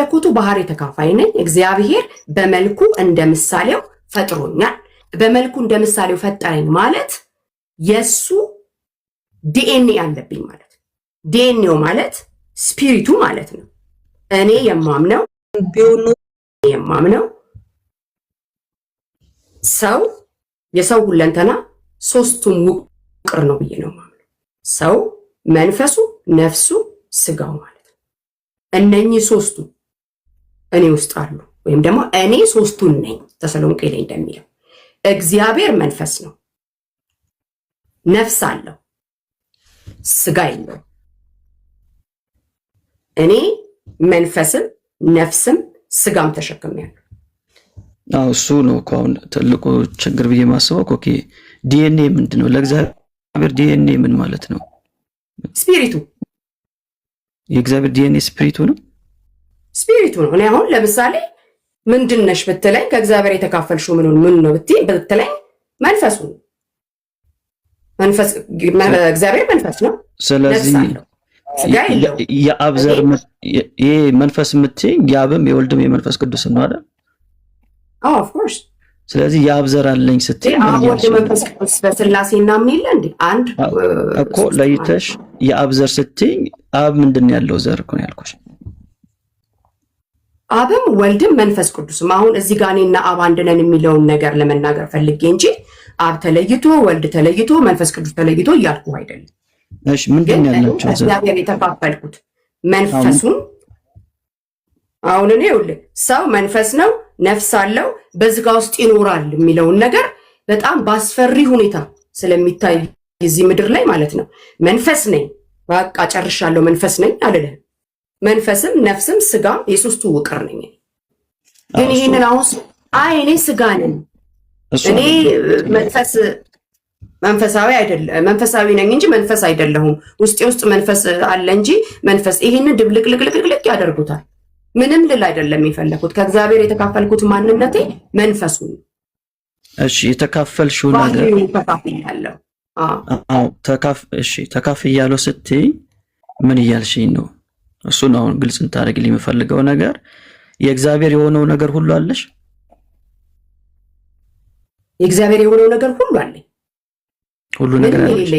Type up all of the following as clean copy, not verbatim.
የመለኮቱ ባህሪ ተካፋይ ነኝ። እግዚአብሔር በመልኩ እንደ ምሳሌው ፈጥሮኛል። በመልኩ እንደ ምሳሌው ፈጠረኝ ማለት የሱ ዲኤንኤ አለብኝ ማለት ነው። ዲኤንኤው ማለት ስፒሪቱ ማለት ነው። እኔ የማምነው ሰው የሰው ሁለንተና ሶስቱም ውቅር ነው ብዬ ነው የማምነው። ሰው መንፈሱ፣ ነፍሱ፣ ስጋው ማለት ነው። እነኚህ ሶስቱ እኔ ውስጥ አሉ፣ ወይም ደግሞ እኔ ሶስቱን ነኝ። ተሰሎንቄ ላይ እንደሚለው እግዚአብሔር መንፈስ ነው፣ ነፍስ አለው፣ ስጋ የለው። እኔ መንፈስም ነፍስም ስጋም ተሸክሜያለሁ። እሱ ነው እኮ አሁን ትልቁ ችግር ብዬ ማስበው። ኦኬ ዲኤንኤ ምንድነው? ለእግዚአብሔር ዲኤንኤ ምን ማለት ነው? ስፒሪቱ። የእግዚአብሔር ዲኤንኤ ስፒሪቱ ነው፣ ስፒሪቱ ነው። እኔ አሁን ለምሳሌ ምንድን ነሽ ብትለኝ ከእግዚአብሔር የተካፈልሽው ምን ነው ብትለኝ መንፈሱ ነው። እግዚአብሔር መንፈስ ነው። ስለዚህ የአብ ዘር ይሄ መንፈስ የምትይኝ የአብም የወልድም የመንፈስ ቅዱስ ነው አይደል? ኦፍ ኮርስ። ስለዚህ የአብ ዘር አለኝ ስትይ አብ ወልድ መንፈስ ቅዱስ በስላሴ እናምን የለ እንዴ? አንድ እኮ ለይተሽ የአብ ዘር ስትይ አብ ምንድን ያለው ዘር እኮ ነው ያልኩሽ። አብም ወልድም መንፈስ ቅዱስም። አሁን እዚህ ጋር እኔና አብ አንድ ነን የሚለውን ነገር ለመናገር ፈልጌ እንጂ አብ ተለይቶ ወልድ ተለይቶ መንፈስ ቅዱስ ተለይቶ እያልኩ አይደለም። እሺ ምንድን ያላችሁ እግዚአብሔር የተካፈልኩት መንፈሱን። አሁን እኔ ይኸውልህ ሰው መንፈስ ነው፣ ነፍስ አለው፣ በስጋ ውስጥ ይኖራል የሚለውን ነገር በጣም ባስፈሪ ሁኔታ ስለሚታይ እዚህ ምድር ላይ ማለት ነው። መንፈስ ነኝ በቃ ጨርሻለሁ፣ መንፈስ ነኝ አልልህም። መንፈስም ነፍስም ስጋ የሶስቱ ውቅር ነኝ። ግን ይሄንን አሁን እኔ ስጋ ነኝ፣ እኔ መንፈሳዊ ነኝ እንጂ መንፈስ አይደለሁም፣ ውስጤ ውስጥ መንፈስ አለ እንጂ መንፈስ፣ ይሄንን ድብልቅልቅልቅ ያደርጉታል። ምንም ልል አይደለም የፈለኩት፣ ከእግዚአብሔር የተካፈልኩት ማንነቴ መንፈሱ ነው። እሺ የተካፈልሽው ነገር ተካፍያለሁ። እሺ ተካፍያለሁ ስትይ ምን እያልሽኝ ነው? እሱን አሁን ግልጽ እንታደርግልኝ የምፈልገው ነገር የእግዚአብሔር የሆነው ነገር ሁሉ አለሽ? የእግዚአብሔር የሆነው ነገር ሁሉ አለኝ። ሁሉ ነገር አለሽ።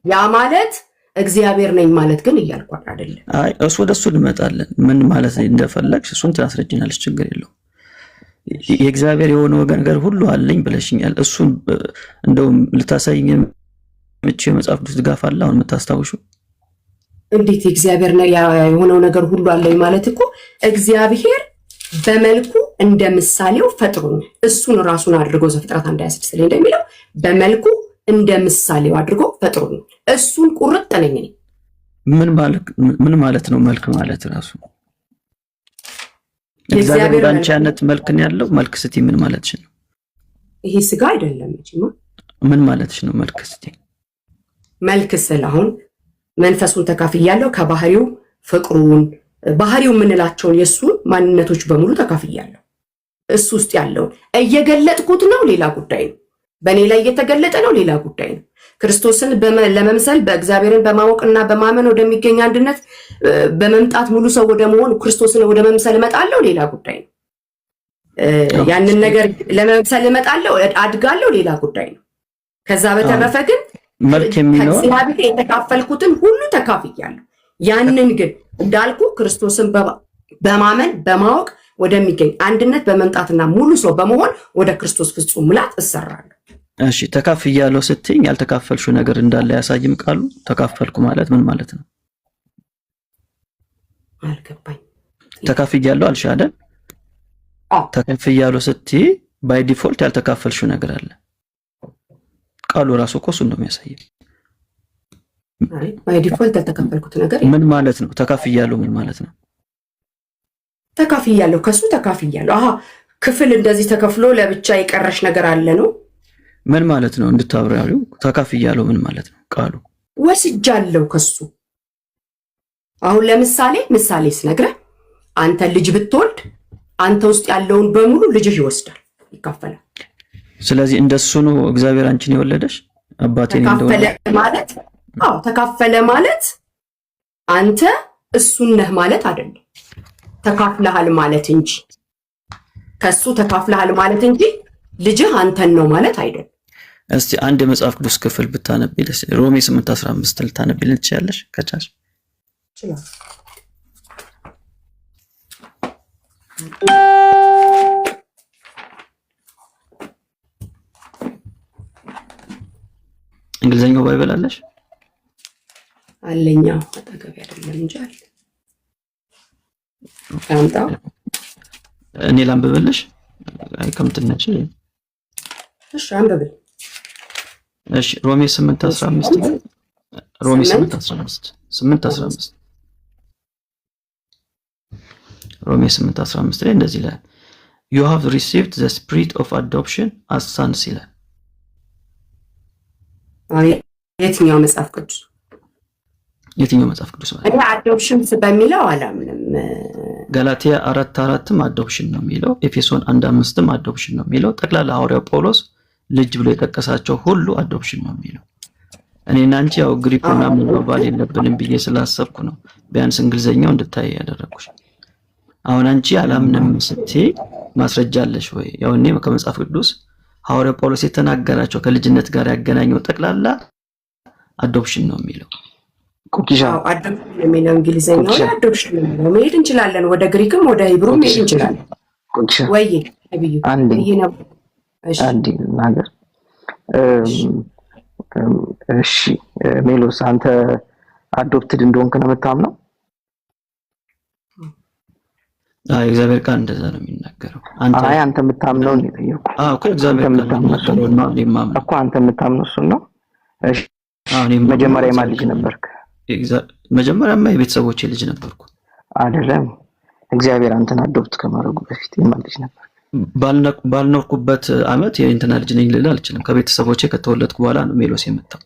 ያ ማለት እግዚአብሔር ነኝ ማለት ግን እያልኩ አይደለም። አይ እሱ ወደሱ እንመጣለን። ምን ማለት እንደፈለግሽ እሱን ታስረጅናለሽ፣ ችግር የለውም። የእግዚአብሔር የሆነው ነገር ሁሉ አለኝ ብለሽኛል። እሱን እንደውም ልታሳይኝ የምትችይው የመጽሐፍ ቅዱስ ድጋፍ አለ አሁን የምታስታውሹ? እንዴት የእግዚአብሔር የሆነው ነገር ሁሉ አለኝ ማለት እኮ እግዚአብሔር በመልኩ እንደ ምሳሌው ፈጥሮኛል። እሱን ራሱን አድርጎ ዘፍጥረት 1:26 ላይ እንደሚለው በመልኩ እንደ ምሳሌው አድርጎ ፈጥሮኛል። እሱን ቁርጥ ነኝ። ምን ማለት ነው መልክ ማለት ራሱ? እግዚአብሔር ባንቺ አይነት መልክ ነው ያለው። መልክ ስትይ ምን ማለትሽ ነው? ይሄ ስጋ አይደለም እንጂ ምን ማለትሽ ነው መልክ ስትይ? መልክ ስለ አሁን መንፈሱን ተካፍያለሁ፣ ከባህሪው ፍቅሩን ባህሪው የምንላቸውን የሱን ማንነቶች በሙሉ ተካፍያለሁ። እሱ ውስጥ ያለውን እየገለጥኩት ነው፣ ሌላ ጉዳይ ነው። በእኔ ላይ እየተገለጠ ነው፣ ሌላ ጉዳይ ነው። ክርስቶስን ለመምሰል በእግዚአብሔርን በማወቅና በማመን ወደሚገኝ አንድነት በመምጣት ሙሉ ሰው ወደ መሆን ክርስቶስን ወደ መምሰል እመጣለሁ፣ ሌላ ጉዳይ ነው። ያንን ነገር ለመምሰል እመጣለሁ፣ አድጋለሁ፣ ሌላ ጉዳይ ነው። ከዛ በተረፈ ግን መልክ የሚኖር እግዚአብሔር የተካፈልኩትን ሁሉ ተካፍያለሁ። ያንን ግን እንዳልኩ ክርስቶስን በማመን በማወቅ ወደሚገኝ አንድነት በመምጣትና ሙሉ ሰው በመሆን ወደ ክርስቶስ ፍጹም ሙላት እሰራለሁ። እሺ ተካፍያለሁ ስትይኝ ያልተካፈልሽው ነገር እንዳለ ያሳይም ቃሉ። ተካፈልኩ ማለት ምን ማለት ነው? አልገባኝ። ተካፍያለሁ አልሽ አይደል? ተካፍያለሁ ስትይ ባይ ዲፎልት ያልተካፈልሽው ነገር አለ። ቃሉ ራሱ እኮ እሱን ነው የሚያሳየው። ባይ ዲፎልት ያልተካፈልኩት ነገር ምን ማለት ነው? ተካፍያለሁ ምን ማለት ነው? ተካፍያለሁ ከሱ ተካፍያለሁ። ክፍል እንደዚህ ተከፍሎ ለብቻ የቀረሽ ነገር አለ ነው። ምን ማለት ነው? እንድታብራሪው። ተካፍያለሁ ምን ማለት ነው? ቃሉ ወስጃለሁ ከሱ። አሁን ምሳሌ ስነግረህ አንተ ልጅ ብትወልድ አንተ ውስጥ ያለውን በሙሉ ልጅህ ይወስዳል፣ ይካፈላል። ስለዚህ እንደሱ ነው እግዚአብሔር አንቺን የወለደሽ። አባቴን ተካፈለ ማለት አንተ እሱን ነህ ማለት አይደለም። ተካፍለሃል ማለት እንጂ ከሱ ተካፍለሃል ማለት እንጂ ልጅህ አንተን ነው ማለት አይደለም። እስቲ አንድ የመጽሐፍ ቅዱስ ክፍል ብታነብ ደስ ሮሜ 8:15 ልታነብልን ትችያለሽ ከቻልሽ? እንግሊዘኛው ባይብል አለሽ? አለኛ አጠገብ አይደለም እንጂ አለ። አንተው እኔ ላንብብልሽ? አይ ከምትነጪ እሺ አንብብል። እሺ ሮሜ 8:15 ሮሜ 8:15 ሮሜ 8:15 ላይ እንደዚህ ይላል you have received the spirit of adoption as sons ይላል። አይ የትኛው መጽሐፍ ቅዱስ? የትኛው መጽሐፍ ቅዱስ ማለት እኔ አዶፕሽን በሚለው አላምንም። ገላትያ 4:4ም አዶፕሽን ነው የሚለው፣ ኤፌሶን 1:5ም አዶፕሽን ነው የሚለው፣ ጠቅላላ ሐዋርያው ጳውሎስ ልጅ ብሎ የጠቀሳቸው ሁሉ አዶፕሽን ነው የሚለው። እኔና አንቺ ያው ግሪክና መባባል የለብንም ብዬ ስላሰብኩ ነው ቢያንስ እንግሊዘኛው እንድታይ ያደረኩሽ። አሁን አንቺ አላምንም ስትይ ማስረጃ አለሽ ወይ? ያው እኔ ከመጽሐፍ ቅዱስ ሐዋርያው ጳውሎስ የተናገራቸው ከልጅነት ጋር ያገናኘው ጠቅላላ አዶፕሽን ነው የሚለው። ኮኪሻው አዶፕሽን የሚለው እንግሊዘኛው አዶፕሽን ነው። መሄድ እንችላለን፣ ወደ ግሪክም ወደ ሂብሩም መሄድ እንችላለን። ኮኪሻ ወይ ነብዩ ይሄ ነው። እሺ አንዴ ነገር እሺ ሜሎስ አንተ አዶፕትድ እንደሆንክ ነው የምታምነው? አይ እግዚአብሔር ቃል እንደዛ ነው የሚናገረው። አይ አንተ የምታምነው ነው የጠየኩህ። እኮ እግዚአብሔር ቃል ነው የማምነው እኮ አንተ የምታምነው እሱን ነው። እሺ እኔ መጀመሪያ የማን ልጅ ነበርክ? መጀመሪያማ የቤተሰቦቼ ልጅ ነበርኩ። አይደለም እግዚአብሔር አንተን አዶፕት ከማድረጉ በፊት የማን ልጅ ነበር? ባልኖርኩበት አመት የእንትና ልጅ ነኝ ልል አልችልም። ከቤተሰቦቼ ከተወለድኩ በኋላ ነው ሜሎስ የመጣው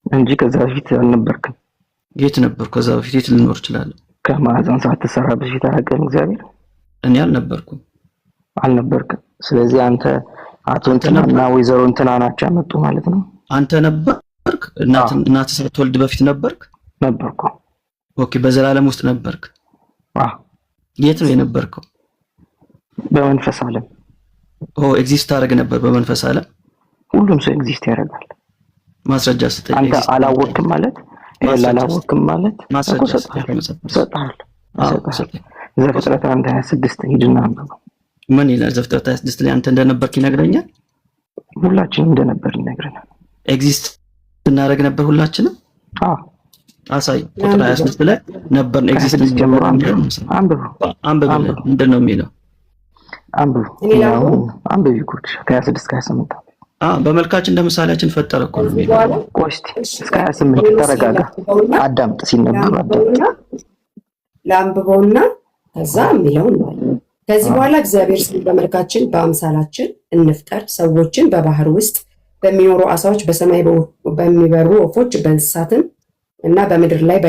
እንጂ ከዛ በፊት አልነበርክም። የት ነበርኩ? ከዛ በፊት የት ልኖር እችላለሁ? ከማዕፀን ሳትሰራ በፊት አደረገን እግዚአብሔር? እኔ አልነበርኩም። ስለዚህ አንተ አቶ እንትናና ወይዘሮ እንትና ናቸው ያመጡ ማለት ነው። አንተ ነበርክ? እናት ሳትወልድ በፊት ነበርክ? ነበርኩ። ኦኬ በዘላለም ውስጥ ነበርክ? የት ነው የነበርከው? በመንፈስ ዓለም። ኤግዚስት አደረግ ነበር በመንፈስ ዓለም? ሁሉም ሰው ኤግዚስት ያደርጋል። ማስረጃ ስጠኝ። አንተ አላወቅም ማለት አላወቅም ማለት ማስረጃ ሰጣል። ዘፍጥረት 1:26 ሂድና አንብበው። ምን ይላል ዘፍጥረት 26 ላይ? አንተ እንደነበርክ ይነግረኛል። ሁላችንም እንደነበር ይነግረናል። ኤግዚስት እናደርግ ነበር ሁላችንም? አሳይ። ቁጥር 26 ላይ ነበር ኤግዚስት ጀምሮ አንብበው። ምንድን ነው የሚለው? አንብበው ይኩት ከ26-28 በመልካችን እንደ ምሳሌያችን ፈጠረ እኮ ነው የሚለው። ቆስቲ እስከ 28 ተረጋጋ፣ አዳምጥ። ሲነበብ አዳምጥ። ለአንብበውና ከዛ የሚለውን ማለት ከዚህ በኋላ እግዚአብሔር በመልካችን በአምሳላችን እንፍጠር ሰዎችን በባህር ውስጥ በሚኖሩ አሳዎች በሰማይ በሚበሩ ወፎች በእንስሳትም እና በምድር ላይ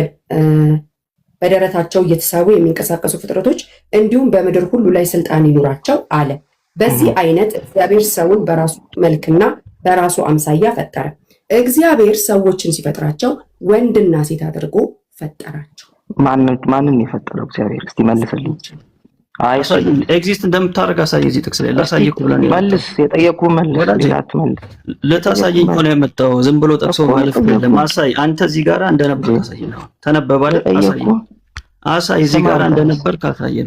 በደረታቸው እየተሳቡ የሚንቀሳቀሱ ፍጥረቶች እንዲሁም በምድር ሁሉ ላይ ስልጣን ይኑራቸው አለ። በዚህ አይነት እግዚአብሔር ሰውን በራሱ መልክና በራሱ አምሳያ ፈጠረ። እግዚአብሔር ሰዎችን ሲፈጥራቸው ወንድና ሴት አድርጎ ፈጠራቸው። ማንን የፈጠረው እግዚአብሔር? እስቲ መልስልኝ። አይ ኤግዚስት እንደምታደርግ አሳይ። እዚህ ጥቅስ ላይ ላሳየህ እኮ ብለን መልስ። የጠየቁህ መልስ። ልታሳየኝ እኮ ነው የመጣው። ዝም ብሎ ጠቅሶ ማለፍ አይደለም። አሳይ። አንተ እዚህ ጋር እንደነበርክ አሳየኝ። ተነበባለ። አሳይ። እዚህ ጋር እንደነበርክ አሳየን።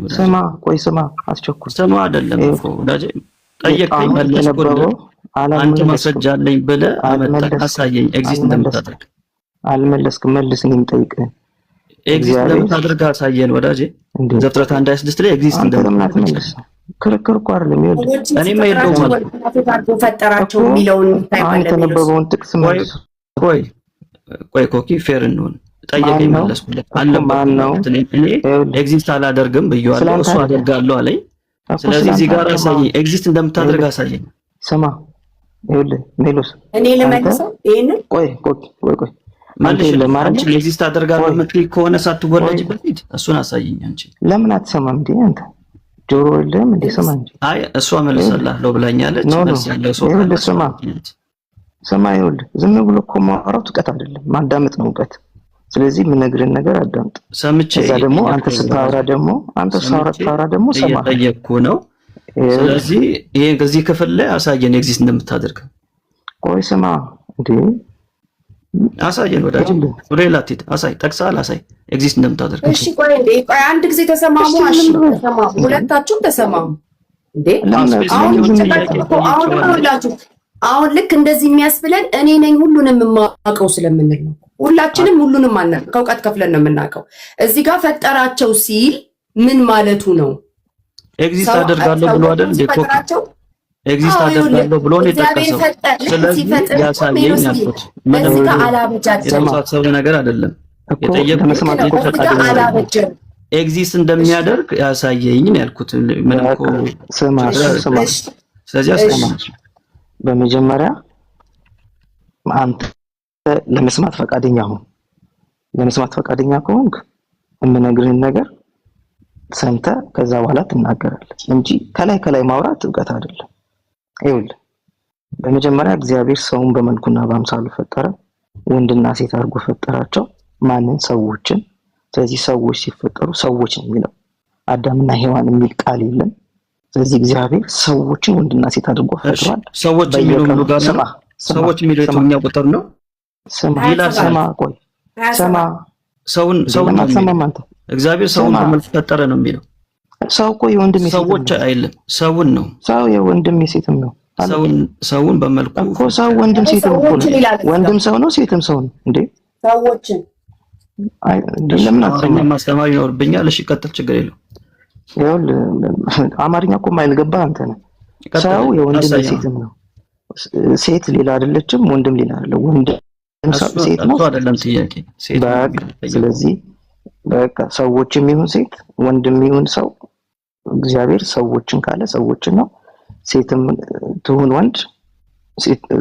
ስማ፣ አስቸኩል። ስማ አይደለም እኮ ወዳጄ፣ ጠየቀኝ፣ መለስኩልህ። አንተ ማስረጃ አለኝ ብለህ አመጣህ። አሳየኝ ኤግዚስት እንደምታደርግ። አልመለስክም። መልስ። እኔም ጠይቀህ ኤግዚስት እንደምታደርግ አሳየን ወዳጄ። ዘፍጥረት 1:26 ላይ ኤግዚስት እንደምታደርግ ክርክር እኮ አይደለም። እኔም አይደለም ፈጠራቸው የሚለውን የተነበበውን ጥቅስ መልስ። ቆይ ኮኪ ፌር እንሆን። ጠየቀኝ፣ መለስኩለት። እኔ ኤግዚስት አላደርግም ብየዋለሁ፣ እሱ አደርጋለሁ አለኝ። ስለዚህ እዚህ ጋር አሳየኝ፣ ኤግዚስት እንደምታደርግ አሳየኝ። ስማ ይኸውልህ ሜሎስ፣ እኔ ልመልሰው ይሄንን። ቆይ ማለት ለማንቺ ኤግዚስት አደርጋለሁ የምትይ ከሆነ ሳትወለጂ በፊት እሱን አሳየኝ። አንቺ ለምን አትሰማም እንዴ? አንተ ጆሮ የለህም እንዴ? ስማ እንጂ። አይ እሷ መልሰላለሁ ብላኛለች። መልስ ያለው ሰው ስማ፣ ይኸውልህ ዝም ብሎ እኮ ማውራት እውቀት አይደለም፣ ማዳመጥ ነው እውቀት። ስለዚህ የምነግርህን ነገር አዳምጥ። ሰምቼ ከዛ ደግሞ አንተ ስታወራ ደግሞ ሰማ እየጠየቅኩ ነው። ስለዚህ ይሄ ከዚህ ክፍል ላይ አሳየን ኤግዚስት እንደምታደርግ። ቆይ ስማ እንዴ አሳየን ወዳጅ፣ ሪላቲቭ አሳይ፣ ጠቅሳል አሳይ ኤግዚስት እንደምታደርግ። እሺ ቆይ እንዴ ቆይ አንድ ጊዜ ተሰማሙ፣ ተሰማሙ፣ ሁለታችሁም ተሰማሙ እንዴ። አሁን ልክ እንደዚህ የሚያስብለን እኔ ነኝ ሁሉንም የማውቀው ስለምንል ነው። ሁላችንም ሁሉንም አናውቅም፣ ከእውቀት ከፍለን ነው የምናውቀው። እዚህ ጋር ፈጠራቸው ሲል ምን ማለቱ ነው? ኤግዚስት አደርጋለሁ ብሎ አይደል እንዴ? ኤግዚስት አደርጋለሁ ብሎ ነው የጠቀሰው። ስለዚህ ያሳየኝ ያልኩት ምንም ሰው ነገር አይደለም የጠየቁት። ኤግዚስት እንደሚያደርግ ያሳየኝ ነው ያልኩት። ምን እኮ ስማ። ስለዚህ አስቀማ። በመጀመሪያ አንተ ለመስማት ፈቃደኛ ሁን። ለመስማት ፈቃደኛ ከሆንክ የምነግርህን ነገር ሰምተህ ከዛ በኋላ ትናገራለህ እንጂ ከላይ ማውራት እውቀት አይደለም። ይኸውልህ በመጀመሪያ እግዚአብሔር ሰውን በመልኩና በአምሳሉ ፈጠረ፣ ወንድና ሴት አድርጎ ፈጠራቸው። ማንን? ሰዎችን። ስለዚህ ሰዎች ሲፈጠሩ ሰዎች ነው የሚለው፣ አዳምና ሔዋን የሚል ቃል የለም። ስለዚህ እግዚአብሔር ሰዎችን ወንድና ሴት አድርጎ ፈጥሯል። ሰዎች የሚለው ምኑ ጋር ነው? ሰዎች የሚለው የትኛው ቁጥር ነው? ስማ ቆይ ስማ። ሰውን አንተ እግዚአብሔር ሰውን በመልኩ ፈጠረ ነው የሚለው። ሰው እኮ የወንድም የሴትም ሰዎች አይደለም፣ ሰውን ነው። ሰው የወንድም የሴትም ነው። ሰውን በመልኩ እኮ ሰው ወንድም ሴትም እኮ ነው። ወንድም ሰው ነው፣ ሴትም ሰው ነው እንዴ? ሰዎችን ለምን አትሰማም? ማስተማር ይኖርብኛል። እሺ ቀጥል፣ ችግር የለውም። ይኸውልህ አማርኛ እኮ የማይልገባ አንተ ነህ። ሰው የወንድም የሴትም ነው። ሴት ሌላ አይደለችም፣ ወንድም ሌላ አይደለም። ወንድም ሴት ነው አይደለም ጥያቄ። ስለዚህ በቃ ሰዎችም ይሁን ሴት ወንድም ይሁን ሰው እግዚአብሔር ሰዎችን ካለ ሰዎችን ነው። ሴትም ትሁን ወንድ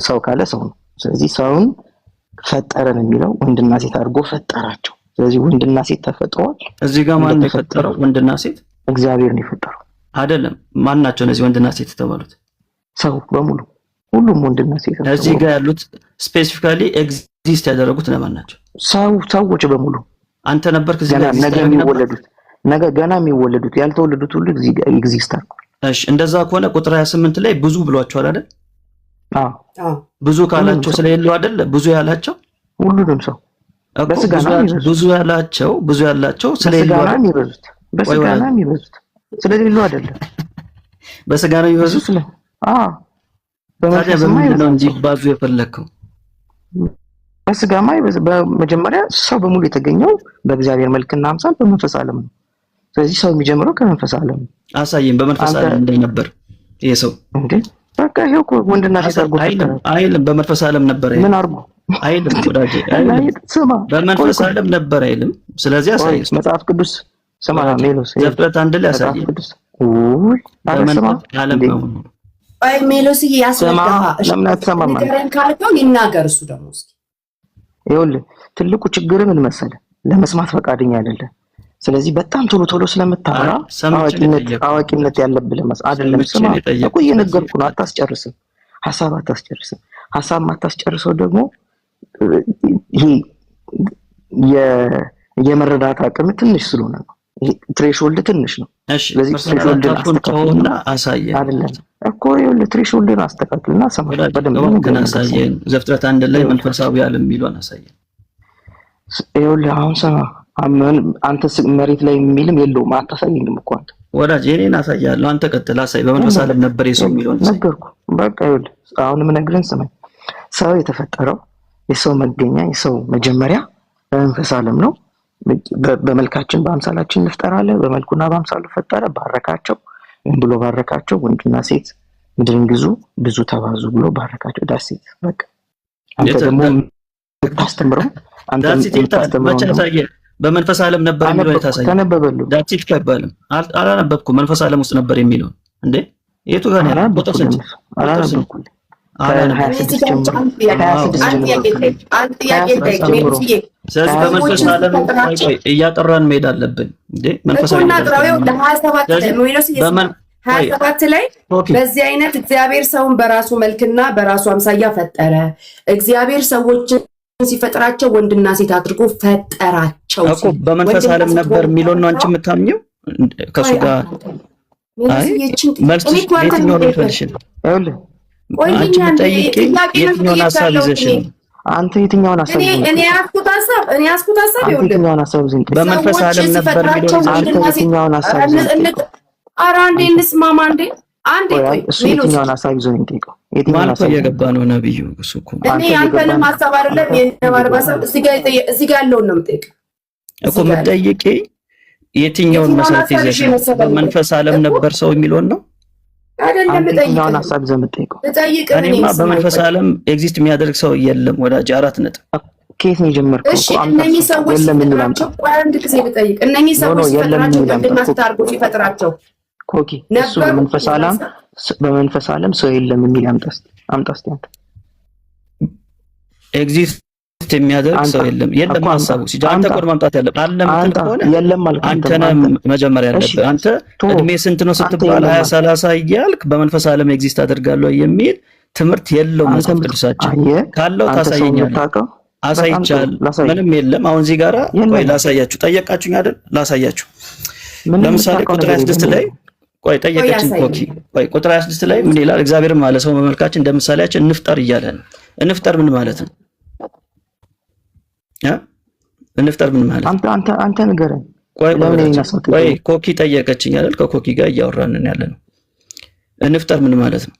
ሰው ካለ ሰው ነው። ስለዚህ ሰውን ፈጠረን የሚለው ወንድና ሴት አድርጎ ፈጠራቸው። ስለዚህ ወንድና ሴት ተፈጥረዋል። እዚህ ጋር ማን ነው የፈጠረው? ወንድና ሴት እግዚአብሔር ነው የፈጠረው አይደለም። ማን ናቸው እነዚህ ወንድና ሴት የተባሉት? ሰው በሙሉ ሁሉም ወንድና ሴት። እዚህ ጋር ያሉት ስፔሲፊካሊ ኤግዚስት ያደረጉት ለማን ናቸው? ሰዎች በሙሉ። አንተ ነበርክ እዚህ ጋር ገና የሚወለዱት ያልተወለዱት ሁሉ ኤግዚስት አድርጓል። እሺ እንደዛ ከሆነ ቁጥር 28 ላይ ብዙ ብሏቸዋል አይደል? ብዙ ካላቸው ስለሌለው አይደል ብዙ ያላቸው? ሁሉንም ሰው ብዙ ያላቸው ስለሌለው በስጋ ነው የሚበዙት ስለሌለው አይደለም። በስጋ ነው የሚበዙት። ታዲያ በምንድን ነው እንጂ ባዙ የፈለከው? በስጋማ በመጀመሪያ ሰው በሙሉ የተገኘው በእግዚአብሔር መልክና አምሳል በመንፈስ ዓለም ነው። ስለዚህ ሰው የሚጀምረው ከመንፈስ ዓለም ነው። አሳየን በመንፈስ ዓለም እንደነበር ይሄ ሰው እንዴ? በቃ ይሄው እኮ ወንድና ሴት አድርጎ አይልም። በመንፈስ ዓለም ነበር ምን አድርጎ አይልም። ወዳጄ አይልም። ስማ በመንፈስ ዓለም ነበር አይልም። ስለዚህ አሳየን መጽሐፍ ቅዱስ ስማ ሜሎስ ዘፍጥረት 1 ላይ አሳየን። በመንፈስ ዓለም ነው። አይ ሜሎስዬ ያስረዳህ። ለምን አትሰማም? ንገረን ካልከው ይናገር እሱ ደግሞ እስኪ። ይኸውልህ ትልቁ ችግር ምን መሰለህ? ለመስማት ፈቃደኛ አይደለም። ስለዚህ በጣም ቶሎ ስለምታወራ አዋቂነት ያለብህ አይደለም። ስማ እኮ እየነገርኩህ ነው። አታስጨርስም። ሐሳብ ማታስጨርሰው ደግሞ ይሄ የመረዳት አቅም ትንሽ ስለሆነ ነው። ትሬሾልድ ትንሽ ነው። ስለዚህ ትሬሾልድን አስተካክልና አሳየን አይደለም እኮ ይኸውልህ ትሬሾልድን አስተካክልና ሰማህ በደንብ ግን አሳየን። ዘፍጥረት 1 ላይ መንፈሳዊ ዓለም የሚለውን አሳየን። ይኸውልህ አሁን ሰማ አንተ መሬት ላይ የሚልም የለውም። አታሳየኝም እኮ አንተ ወዳጅ። እኔን አሳያለሁ፣ አንተ ቀጥል አሳይ። በመንፈስ ዓለም ነበር የሰው የሚለውን ነገርኩህ። በቃ ይኸውልህ አሁን የምነግርህን ስማኝ። ሰው የተፈጠረው የሰው መገኛ የሰው መጀመሪያ በመንፈስ ዓለም ነው። በመልካችን በአምሳላችን እንፍጠራለን። በመልኩና በአምሳሉ ፈጠረ፣ ባረካቸው ብሎ ባረካቸው። ወንድና ሴት ምድርን ግዙ ብዙ ተባዙ ብሎ ባረካቸው። ዳሴት በቃ አንተ ደግሞ ታስተምረው በመንፈስ ዓለም ነበር የሚለው የታሳየ ተነበበልህ። ዳሴት አይባልም። አላነበብኩም። መንፈስ ዓለም ውስጥ ነበር የሚለው እንዴ? የቱ ጋር ነው? አላነበብኩም። ስለዚህ በመንፈስ ዓለም እያጠራን መሄድ አለብን እንዴ? መንፈሳዊ 27 ላይ በዚህ አይነት እግዚአብሔር ሰውን በራሱ መልክና በራሱ አምሳያ ፈጠረ። እግዚአብሔር ሰዎችን ሲፈጥራቸው ወንድና ሴት አድርጎ ፈጠራቸው እኮ በመንፈስ ዓለም ነበር የሚለውን ነው አንቺ የምታምኚው ከሱ ጋር አይ መልስ የትኛው ነው ፈልሽን ይኸውልህ አንቺ የምትጠይቂኝ የትኛውን ሐሳብ ይዘሽ ነው አንተ የትኛውን ሐሳብ እኔ ያስኩት ሐሳብ ይኸውልህ የትኛውን ሐሳብ ይዘን በመንፈስ ዓለም ነበር የሚለውን አንተ የትኛውን ሐሳብ ይዘን ኧረ አንዴ እንስማማ እንዴ አንዴ ቆይ የትኛውን ሐሳብ ይዘን እንጠይቀው የትኛውን ሐሳብ እየገባ ነው ነብዩ እሱ እኮ እኔ አንተንም ሐሳብ አይደለም የነባርባሳብ እዚህ ጋር ያለውን ነው የምጠይቀው እኮ የምትጠይቂ የትኛውን መሰረት ይዘሽ በመንፈስ ዓለም ነበር ሰው የሚለውን ነው አይደለም የትኛውን ሐሳብ ይዘን እንጠይቀው እኔማ በመንፈስ ዓለም ኤግዚስት የሚያደርግ ሰው የለም ወዳጅ 4 ነጥብ ከየት ነው የጀመርከው እሺ እነኚህ ሰዎች ሲፈጥራቸው አንድ ጊዜ ልጠይቅ እነኚህ ሰዎች ሲፈጥራቸው ወንድና ሴት አድርጎ ሲፈጥራቸው ኮኪ እሱ በመንፈስ ዓለም ሰው የለም የሚል አምጣ እስቲ አንተ ኤግዚስት የሚያደርግ ሰው የለም ሐሳቡ ሲጀምር አንተ ቆድ ማምጣት ያለብህ ዓለም ከሆነ የለም ማለት አንተ መጀመሪያ ያለብህ አንተ እድሜ ስንት ነው ስትባል 20 30 እያልክ በመንፈስ ዓለም ኤግዚስት አደርጋለሁ የሚል ትምህርት የለውም መጽሐፍ ቅዱሳችን ካለው ታሳየኛለህ አሳይቻል ምንም የለም አሁን እዚህ ጋራ ቆይ ላሳያችሁ ጠየቃችሁኝ አይደል ላሳያችሁ ለምሳሌ ቁጥር 26 ላይ ቆይ ጠየቀችን ኮኪ ቆይ ቁጥር 26 ላይ ምን ይላል እግዚአብሔርም አለ ሰው በመልካችን እንደምሳሌያችን እንፍጠር እያለ ነው እንፍጠር ምን ማለት ነው እንፍጠር ምን ማለት አንተ ንገረኝ ቆይ ኮኪ ጠየቀችኝ አይደል ከኮኪ ጋር እያወራንን ያለ ነው እንፍጠር ምን ማለት ነው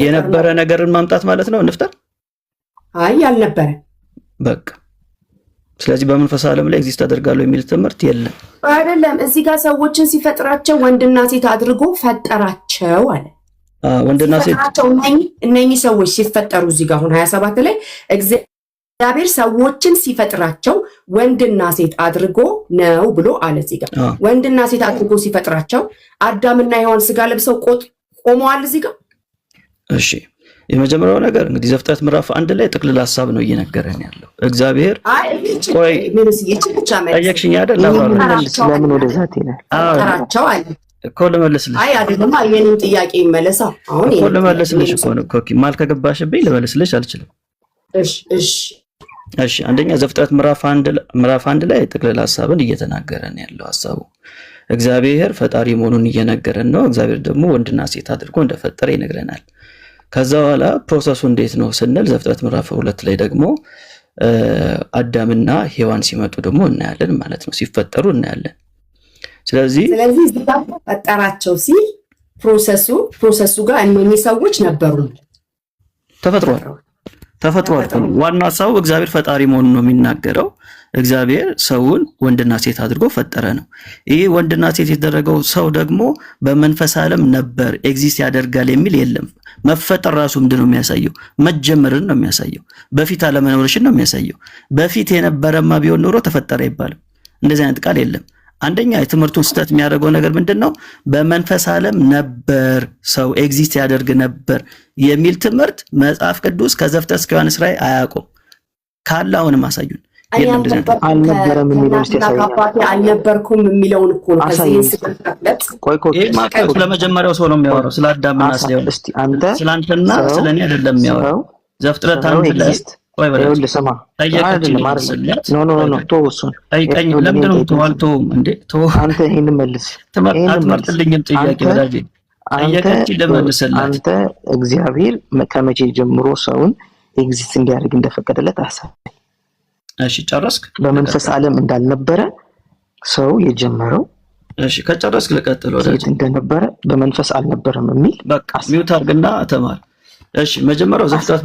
የነበረ ነገርን ማምጣት ማለት ነው እንፍጠር አይ ያልነበረ በቃ ስለዚህ በመንፈስ ዓለም ላይ ኤግዚስት አደርጋለሁ የሚል ትምህርት የለም አይደለም እዚህ ጋር ሰዎችን ሲፈጥራቸው ወንድና ሴት አድርጎ ፈጠራቸው አለ ወንድና ሴት እነኚህ ሰዎች ሲፈጠሩ እዚህ ጋር አሁን 27 ላይ እግዚአብሔር ሰዎችን ሲፈጥራቸው ወንድና ሴት አድርጎ ነው ብሎ አለ እዚህ ጋር ወንድና ሴት አድርጎ ሲፈጥራቸው አዳምና ሔዋን ስጋ ለብሰው ቆመዋል እዚህ ጋር እሺ የመጀመሪያው ነገር እንግዲህ ዘፍጥረት ምዕራፍ 1 ላይ ጥቅልል ሐሳብ ነው እየነገረን ያለው እግዚአብሔር ቆይ ጠየቅሽኝ አይደል ለምን ወደዛ ተራቸው አለ እኮ ለመለስልሽ አይ አይደለም የኔን ጥያቄ ይመለሳ አሁን እኮ ለመለስልሽ እኮ ነው ኮኪ ማል ከገባሽብኝ ለመለስልሽ አልችልም እሺ አንደኛ ዘፍጥረት ምዕራፍ 1 ላይ ጥቅልል ሐሳብን እየተናገረን ያለው ሐሳቡ እግዚአብሔር ፈጣሪ መሆኑን እየነገረን ነው እግዚአብሔር ደግሞ ወንድና ሴት አድርጎ እንደፈጠረ ይነግረናል ከዛ በኋላ ፕሮሰሱ እንዴት ነው ስንል ዘፍጥረት ምዕራፍ 2 ላይ ደግሞ አዳምና ሔዋን ሲመጡ ደግሞ እናያለን ማለት ነው ሲፈጠሩ እናያለን ስለዚህ ፈጠራቸው ሲል ፕሮሰሱ ጋር እነኚህ ሰዎች ነበሩ ተፈጥሯል ዋናው ሐሳቡ እግዚአብሔር ፈጣሪ መሆኑን ነው የሚናገረው እግዚአብሔር ሰውን ወንድና ሴት አድርጎ ፈጠረ ነው ይሄ ወንድና ሴት የተደረገው ሰው ደግሞ በመንፈስ ዓለም ነበር ኤግዚስት ያደርጋል የሚል የለም መፈጠር ራሱ ምንድነው የሚያሳየው መጀመርን ነው የሚያሳየው በፊት አለመኖርሽን ነው የሚያሳየው በፊት የነበረማ ቢሆን ኖሮ ተፈጠረ ይባል እንደዚህ አይነት ቃል የለም አንደኛ የትምህርቱን ስህተት የሚያደርገው ነገር ምንድነው በመንፈስ ዓለም ነበር ሰው ኤግዚስት ያደርግ ነበር የሚል ትምህርት መጽሐፍ ቅዱስ ከዘፍጥረት እስከ ዮሐንስ ራዕይ አያውቁም ካለ አሁንም አሳዩን አልነበረም የሚለውን አልነበርኩም የሚለውን እኮ ነው ከዚህ ስልጣለት ቆይ ስለመጀመሪያው ሰው ነው የሚያወራው ስለ አዳምና ስለአንተና ስለኔ አይደለም የሚያወራው ዘፍጥረት 1 ላይ ቆይ በለው ስማ ኖ ተወሱን ጠይቀኝ ለምን ነው ተዋልቶ እንዴ አንተ ይሄን መልስ አትመርጥልኝም ጥያቄ ወዳጄ ጠየቀች ለመልስላት አንተ እግዚአብሔር ከመቼ ጀምሮ ሰውን ኤግዚስት እንዲያደርግ እንደፈቀደለት አሳብ እሺ ጨረስክ በመንፈስ ዓለም እንዳልነበረ ሰው የጀመረው እሺ ከጨረስክ ልቀጥል ወዳጄ እንደነበረ በመንፈስ አልነበረም የሚል በቃ ሚውት አድርግና ተማር እሺ መጀመሪያው ዘፍጥረት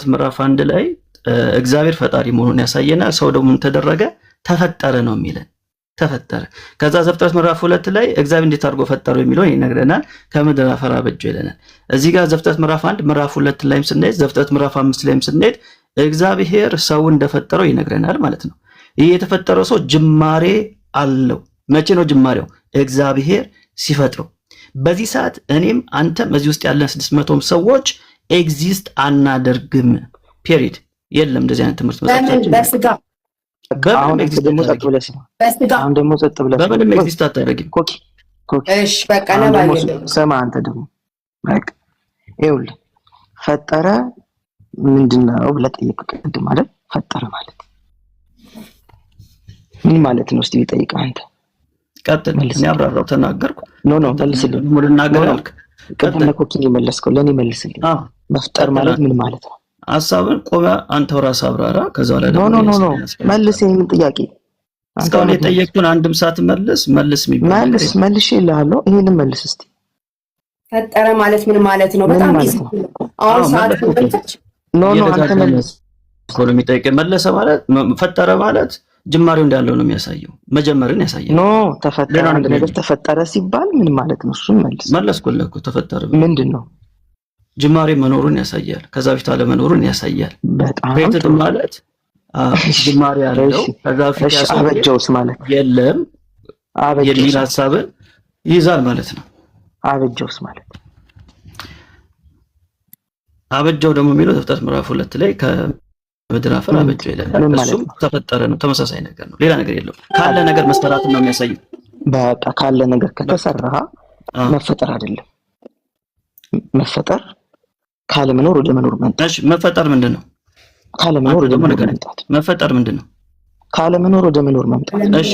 ምዕራፍ 1 ላይ እግዚአብሔር ፈጣሪ መሆኑን ያሳየናል ሰው ደግሞ ተደረገ ተፈጠረ ነው የሚለን ተፈጠረ ከዛ ዘፍጥረት ምዕራፍ 2 ላይ እግዚአብሔር እንዴት አድርጎ ፈጠረው የሚለውን ይነግረናል ከምድር አፈር አበጀው ይለናል እዚህ ጋር ዘፍጥረት ምዕራፍ 1 ምዕራፍ 2 ላይም ስንሄድ ዘፍጥረት ምዕራፍ 5 ላይም ስንሄድ እግዚአብሔር ሰውን እንደፈጠረው ይነግረናል ማለት ነው ይሄ የተፈጠረው ሰው ጅማሬ አለው መቼ ነው ጅማሬው እግዚአብሔር ሲፈጥረው በዚህ ሰዓት እኔም አንተም እዚህ ውስጥ ያለን 600 ሰዎች ኤግዚስት አናደርግም ፔሪድ የለም እንደዚህ አይነት ትምህርት መጣጣች በስጋ አሁን ደግሞ ጸጥ ብለሽ አሁን ደግሞ ጸጥ ብለሽ በምንም ኤግዚስት አታደርግም ኮኪ እሺ በቃ ነው ሰማ አንተ ደግሞ በቃ ይኸውልህ ፈጠረ ምንድነው ብለህ ጠየቅክ ቅድም አይደል? ፈጠረ ማለት ምን ማለት ነው? እስቲ ጠይቅ አንተ። ቀጥል። እኔ አብራራው ተናገርኩ። ኖ መልስልኝ። ሙሉ እናገራልክ። ቀጥል። ለኮኪኒ መለስከው፣ ለኔ መልስልኝ። መፍጠር ማለት ምን ማለት ነው? ሐሳብን ቆመ አንተው ራስህ አብራራ። ከዛ ላይ ኖ መልስ ይሄን ጥያቄ። እስካሁን የጠየቅኩን አንድም ሳትመልስ መልሽ ይልሃለሁ። ይሄንን መልስ እስቲ። ፈጠረ ማለት ምን ማለት ነው? በጣም አሁን ሰዓት ኖ አንተ መልስ። ኮሎሚ ጠይቀ መለሰ ማለት ፈጠረ ማለት ጅማሬው እንዳለው ነው የሚያሳየው። መጀመርን ያሳያል። ኖ ተፈጠረ አንድ ነገር ተፈጠረ ሲባል ምን ማለት ነው? እሱን መለስኩልህ እኮ። ተፈጠረ ምንድነው? ጅማሬ መኖሩን ያሳያል። ከዛ በፊት አለመኖሩን ያሳያል። በጣም ማለት ጅማሬ ያለው ከዛ በፊት ያሳያል። አበጀውስ ማለት የለም የሚል ሐሳብን ይይዛል ማለት ነው። አበጀውስ ማለት አበጀው ደግሞ የሚለው ዘፍጥረት ምዕራፍ 2 ላይ ከምድር አፈር አበጀው ይላል። እሱም ተፈጠረ ነው። ተመሳሳይ ነገር ነው። ሌላ ነገር የለውም። ካለ ነገር መሰራትን ነው የሚያሳየው። በቃ ካለ ነገር ከተሰራ መፈጠር አይደለም። መፈጠር ካለ መኖር ወደ መኖር መምጣት። እሺ መፈጠር ምንድነው? ካለ መኖር ወደ መኖር መምጣት። መፈጠር ምንድነው? ካለ መኖር ወደ መኖር መምጣት። እሺ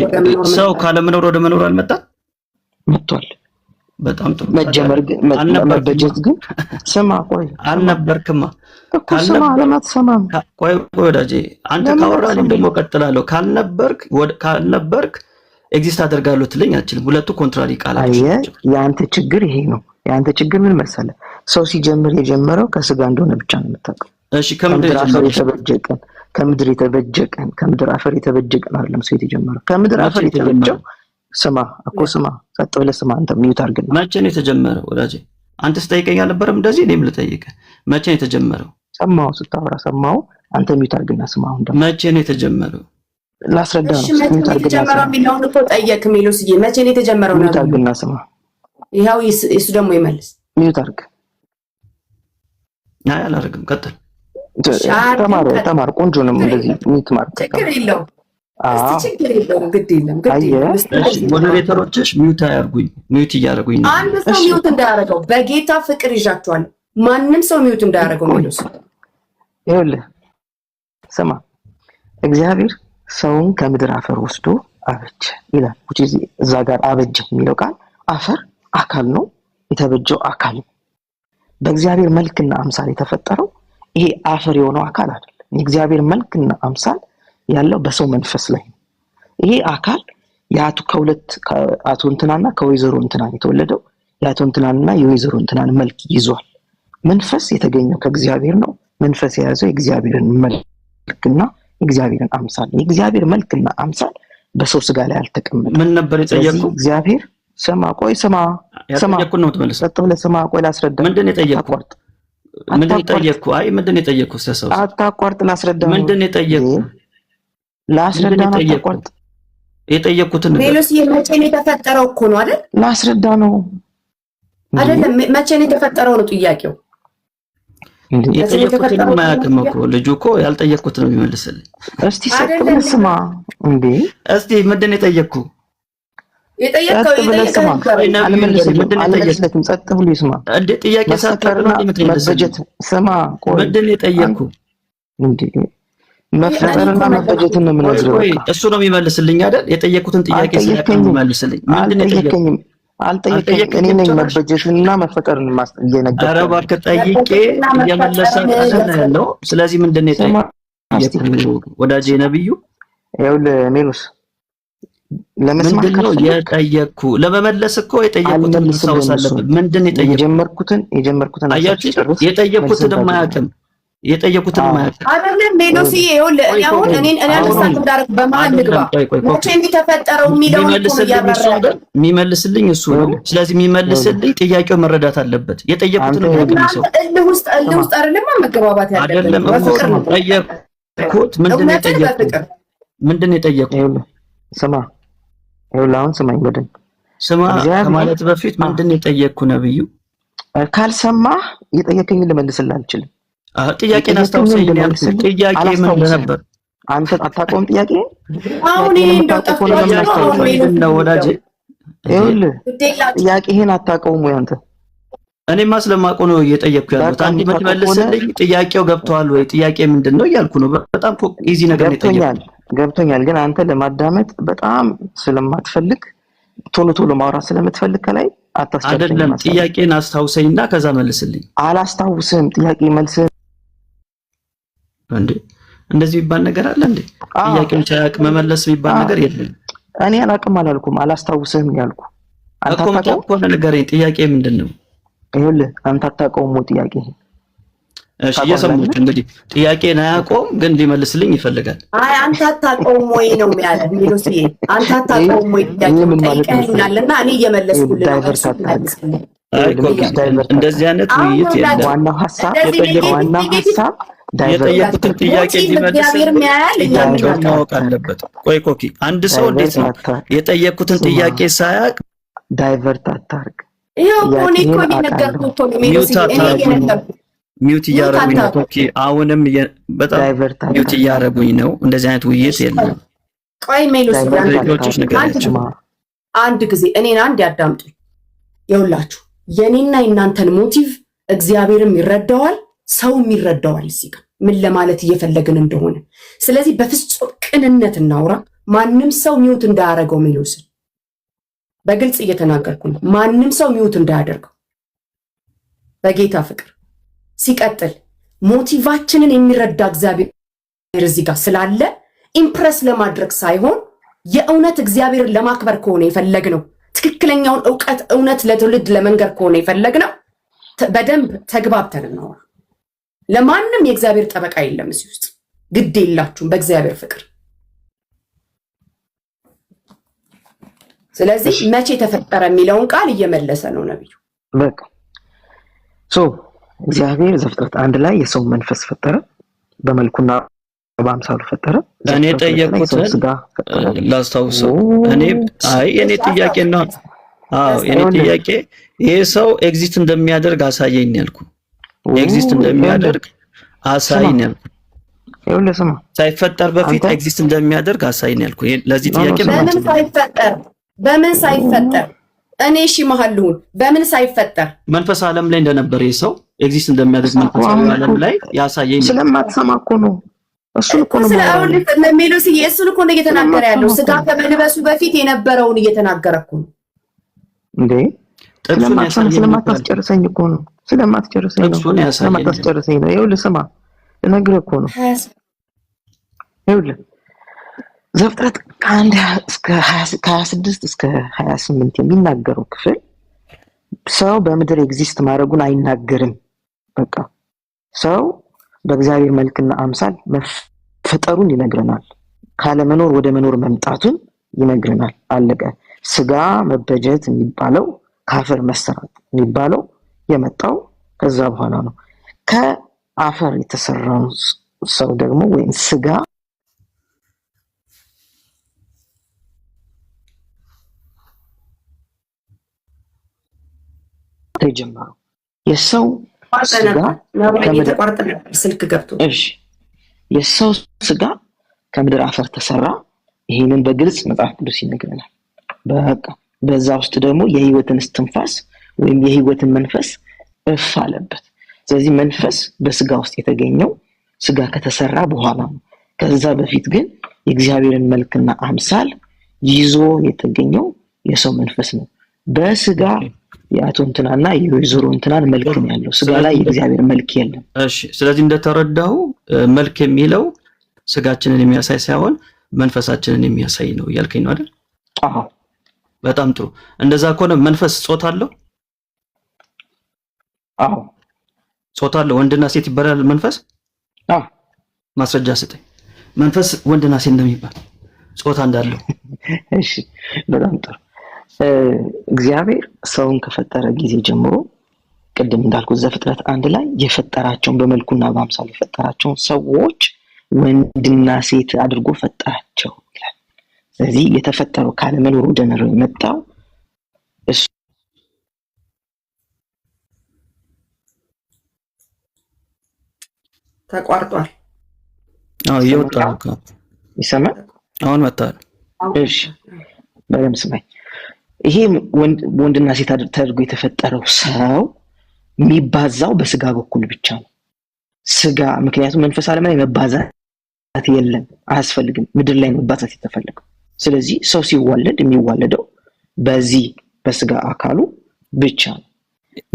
ሰው ካለ መኖር ወደ መኖር አልመጣም? መጥቷል። በጣም ጥሩ። መጀመር ግን መበጀት ግን ስማ፣ ቆይ አልነበርክማ እኮ ስማ፣ ለማትሰማም ቆይ ወዳጄ፣ አንተ ካወራልኝ ደግሞ ቀጥላለሁ። ካልነበርክ ኤግዚስት አደርጋለሁ ትለኝ አትችልም። ሁለቱ ኮንትራሪ ቃላት ናቸው። የአንተ ችግር ይሄ ነው። የአንተ ችግር ምን መሰለህ? ሰው ሲጀምር የጀመረው ከስጋ እንደሆነ ብቻ ነው የምታውቀው። እሺ ከምድር አፈር የተበጀቀን ከምድር አፈር የተበጀቀን አይደለም ሰው የተጀመረው። ከምድር አፈር የተበጀው ስማ እኮ ስማ፣ ጸጥ ብለህ ስማ። አንተ ሚውት አድርግና። መቼ ነው የተጀመረው ወዳጄ? አንተስ ጠይቀኝ አልነበረም እንደዚህ? እኔም ልጠይቅህ፣ መቼ ነው የተጀመረው? ሰማው፣ ስታወራ ሰማው። አንተ ሚውት አድርግና ስማ። አሁን ደግሞ መቼ ነው የተጀመረው? ላስረዳ ነው። ሚውት አድርግና ስማ። የሚለውን እኮ ጠየቅ። ሚሉስዬ መቼ ነው የተጀመረው? ሚውት አድርግና ስማ። ይኸው እሱ ደግሞ ይመልስ። ሚውት አድርግ። አይ አላደርግም። ቀጥል። ተማር። ቆንጆ ነው እንደዚህ ሚውት ማድረግ። ችግር የለውም። ችግር የለውም። ግድ የለም። ሞዴሬተሮችሽ ሚውት አያርጉኝ። ሚውት እያደረጉኝ ነው። አንድ ሰው ሚውት እንዳያደርገው በጌታ ፍቅር ይዣቸዋል። ማንም ሰው ሚውት እንዳያደርገው ሚሉስ። ይኸውልህ ስማ፣ እግዚአብሔር ሰውን ከምድር አፈር ወስዶ አበጀ ይላል። እዛ ጋር አበጀ የሚለው ቃል አፈር አካል ነው፣ የተበጀው አካል ነው። በእግዚአብሔር መልክና አምሳል የተፈጠረው ይሄ አፈር የሆነው አካል አይደለም። የእግዚአብሔር መልክና አምሳል ያለው በሰው መንፈስ ላይ ነው። ይሄ አካል ከሁለት ከአቶ እንትናና ከወይዘሮ እንትና የተወለደው የአቶ እንትናና የወይዘሮ እንትናን መልክ ይዟል። መንፈስ የተገኘው ከእግዚአብሔር ነው። መንፈስ የያዘው የእግዚአብሔርን መልክና የእግዚአብሔርን አምሳል። የእግዚአብሔር መልክና አምሳል በሰው ስጋ ላይ አልተቀመጠም። ምን ነበር የጠየቁ? እግዚአብሔር ስማ፣ ቆይ ስማ፣ ያጠየቁን ነው ተመለሰ። ቀጥ ብለህ ስማ፣ ቆይ ላስረዳ። ምንድነው የጠየቁ? ምንድነው የጠየቁ? አይ ምንድነው የጠየቁ? ሰሰው አታቋርጥ፣ ላስረዳ። ምንድነው የጠየቁ? ላስረዳ ነው። አታቋርጥ። የጠየቁትን ሌሎስ መቼ ነው የተፈጠረው እኮ ነው አይደል? ላስረዳ ነው አይደለም። መቼ ነው የተፈጠረው ነው ጥያቄው። የጠየቁትን ማያውቅም እኮ ልጁ እኮ ያልጠየቁት ነው የሚመልስልኝ። እስቲ ሰጥተህ ስማ እንዴ። እስቲ ምንድነው የጠየቁ? የጠየቀው አልመለስለትም። ጸጥ ብሎ ይስማ እንዴ። ጥያቄ ሳትቀርና መበጀት ስማ። ቆይ ምንድነው የጠየቁ? እንዴ መፈጠርና መበጀትን ነው የምነግርህ። ቆይ እሱ ነው የሚመልስልኝ አይደል? የጠየቁትን ጥያቄ ሳይቀር የሚመልስልኝ ምንድነው የጠየቁ? አልጠየቀኝም። እኔ ነኝ መበጀትንና መፈጠርን እየነገርኩህ። ኧረ እባክህ ጠይቄ እየመለሰ ነው። ስለዚህ ምንድነው የጠየቁ? ወዳጄ ነብዩ ይኸውልህ ሜሎስ ለመስማት ምንድነው የጠየቁ? ለመመለስ እኮ የጠየቁትን ማስታወስ አለብን። ምንድነው የጠየቁ? የጀመርኩትን አያችሁ። የጠየቁትን ማያውቅም አይደለም ሜሎስ። ይኸውልህ እኔ አሁን እኔ አንደርስታንድ እንዳደረግ በመሀል ልግባ። መቼ እንደተፈጠረው የሚለው የሚመልስልኝ እሱ ነው። ስለዚህ የሚመልስልኝ ጥያቄው መረዳት አለበት። የጠየቁትን ያውቅም ሰው እልህ ውስጥ አይደለም መገባባት ያለበት አይደለም። ጠየቁት። ምንድነው የጠየቁ? ስማ፣ ይኸውልህ አሁን ስማኝ በደንብ ስማ። ከማለት በፊት ምንድነው የጠየቅኩ? ነብዩ ካልሰማህ የጠየቀኝን ልመልስልህ አልችልም። ጥያቄን አስታውሰኝ። ጥያቄ ምን ነበር? አንተ አታውቀውም ጥያቄ? አሁን እንደው ነው ወዳጄ። ይኸውልህ ጥያቄህን አታውቀውም ወይ አንተ? እኔማ ስለማውቀው ነው እየጠየቅኩ ያለሁት። አንዴ ብትመልስልኝ ጥያቄው ገብቶሃል ወይ? ጥያቄ ምንድነው እያልኩ ነው። በጣም ኢዚ ነገር ነው የጠየቅኩት። ገብቶኛል። ግን አንተ ለማዳመጥ በጣም ስለማትፈልግ ቶሎ ማውራት ስለምትፈልግ ከላይ አታስጨርሰኝ። አይደለም ጥያቄን አስታውሰኝና ከዛ መልስልኝ። አላስታውስም። ጥያቄ መልስ እንዴ እንደዚህ የሚባል ነገር አለ እንዴ? ጥያቄውን ሳያውቅ መመለስ የሚባል ነገር የለም። እኔ አላውቅም አላልኩም፣ አላስታውስም ያልኩ። አንተ አታውቀውም ንገረኝ። ጥያቄ ምንድነው? ይኸውልህ አንተ አታውቀውም ጥያቄ። እሺ እየሰሙት እንግዲህ ጥያቄን አያውቀውም ግን ሊመልስልኝ ይፈልጋል። አይ አንተ አታውቀውም ወይ ነው ያለ ሚሉስ። አንተ አታውቀውም ወይ ጠይቀኛልና እኔ እየመለስኩልህ ነው። አይ እንደዚህ አይነት ውይይት የለም። ዋናው ሐሳብ የጠየቁትን ጥያቄ ሊመልስልኝ ማወቅ አለበት። ቆይ ኮኪ አንድ ሰው እንዴት ነው የጠየቁትን ጥያቄ ሳያውቅ ዳይቨርት አታርግ? ይሄው ኮኔ ነገርኩህ እኮ ነው ሚሉስ። ሚውት እያረጉኝ ነው ኮኪ። አሁንም በጣም ሚውት እያረጉኝ ነው። እንደዚህ አይነት ውይይት የለም። ቆይ ሚሉስ አንድ ጊዜ እኔን አንድ ያዳምጡ። ይኸውላችሁ የኔና የናንተን ሞቲቭ እግዚአብሔርም ይረዳዋል፣ ሰውም ይረዳዋል። እዚህ ጋር ምን ለማለት እየፈለግን እንደሆነ። ስለዚህ በፍጹም ቅንነት እናውራ። ማንም ሰው ሚውት እንዳያደርገው ሚሉስ በግልጽ እየተናገርኩ ነው። ማንም ሰው ሚውት እንዳያደርገው በጌታ ፍቅር። ሲቀጥል ሞቲቫችንን የሚረዳ እግዚአብሔር እዚህ ጋር ስላለ ኢምፕረስ ለማድረግ ሳይሆን የእውነት እግዚአብሔርን ለማክበር ከሆነ የፈለግነው ትክክለኛውን እውነት ለትውልድ ለመንገር ከሆነ የፈለግነው በደንብ ተግባብተን እናወራ። ለማንም የእግዚአብሔር ጠበቃ የለም እዚህ ውስጥ። ግድ የላችሁም በእግዚአብሔር ፍቅር። ስለዚህ መቼ ተፈጠረ የሚለውን ቃል እየመለሰ ነው ነብዩ። በቃ እግዚአብሔር ዘፍጥረት 1 ላይ የሰው መንፈስ ፈጠረ፣ በመልኩና በአምሳሉ ፈጠረ። እኔ ጠየቅኩትን ላስታውሰው። የኔ ጥያቄ ነው። የኔ ጥያቄ ይሄ ሰው ኤግዚስት እንደሚያደርግ አሳየኝ ያልኩ። ኤግዚስት እንደሚያደርግ አሳየኝ ያልኩ። ይኸውልህ ስማ፣ ሳይፈጠር በፊት ኤግዚስት እንደሚያደርግ አሳየኝ ያልኩ። ለዚህ ጥያቄ በምን ሳይፈጠር እኔ እሺ መሐልሁን በምን ሳይፈጠር መንፈስ ዓለም ላይ እንደነበረ ሰው ኤግዚስት እንደሚያደርግ መንፈስ ዓለም ላይ ያሳየኝ። ስለማትሰማ እኮ ነው። እሱን እኮ ነው ሚሉስ። እሱን እኮ ነው እየተናገረ ያለው። ስጋ ከመልበሱ በፊት የነበረውን እየተናገረ እኮ ነው እንዴ። ስለማታስጨርሰኝ እኮ ነው። ስለማታስጨርሰኝ ነው። ይኸውልህ ስማ፣ ልነግርህ እኮ ነው። ይኸውልህ ዘፍጥረት ከ1 እስከ 26 እስከ 28 የሚናገረው ክፍል ሰው በምድር ኤግዚስት ማድረጉን አይናገርም። በቃ ሰው በእግዚአብሔር መልክና አምሳል መፈጠሩን ይነግረናል። ካለመኖር ወደ መኖር መምጣቱን ይነግረናል። አለቀ። ስጋ መበጀት የሚባለው ከአፈር መሰራት የሚባለው የመጣው ከዛ በኋላ ነው። ከአፈር የተሰራው ሰው ደግሞ ወይም ስጋ ተጀመረው። የሰው ስጋ ስልክ ገብቶ የሰው ስጋ ከምድር አፈር ተሰራ። ይሄንን በግልጽ መጽሐፍ ቅዱስ ይነግረናል። በቃ በዛ ውስጥ ደግሞ የህይወትን እስትንፋስ ወይም የህይወትን መንፈስ እፍ አለበት። ስለዚህ መንፈስ በስጋ ውስጥ የተገኘው ስጋ ከተሰራ በኋላ ነው። ከዛ በፊት ግን የእግዚአብሔርን መልክና አምሳል ይዞ የተገኘው የሰው መንፈስ ነው። በስጋ የአቶ እንትናና የወይዘሮ እንትናን መልክ ነው ያለው። ስጋ ላይ የእግዚአብሔር መልክ የለም። እሺ፣ ስለዚህ እንደተረዳው መልክ የሚለው ስጋችንን የሚያሳይ ሳይሆን መንፈሳችንን የሚያሳይ ነው እያልከኝ ነው አይደል? አዎ። በጣም ጥሩ። እንደዛ ከሆነ መንፈስ ጾታ አለው? አዎ፣ ጾታ አለው። ወንድና ሴት ይባላል መንፈስ? አዎ። ማስረጃ ስጠኝ። መንፈስ ወንድና ሴት እንደሚባል ጾታ እንዳለው። እሺ፣ በጣም ጥሩ። እግዚአብሔር ሰውን ከፈጠረ ጊዜ ጀምሮ ቅድም እንዳልኩት ዘፍጥረት 1 ላይ የፈጠራቸውን በመልኩና በአምሳሉ የፈጠራቸውን ሰዎች ወንድና ሴት አድርጎ ፈጠራቸው ይላል። ስለዚህ የተፈጠረው ካለመኖር ወደ መኖር የመጣው እሱ ተቋርጧል። ይወጣል። ይሰማል? አሁን መጣል። እሺ፣ በደምብ ስማኝ። ይሄ ወንድና ሴት ተደርጎ የተፈጠረው ሰው የሚባዛው በስጋ በኩል ብቻ ነው። ስጋ ምክንያቱም መንፈስ ዓለም ላይ መባዛት የለም፣ አያስፈልግም። ምድር ላይ መባዛት የተፈለገው። ስለዚህ ሰው ሲወለድ የሚወለደው በዚህ በስጋ አካሉ ብቻ ነው።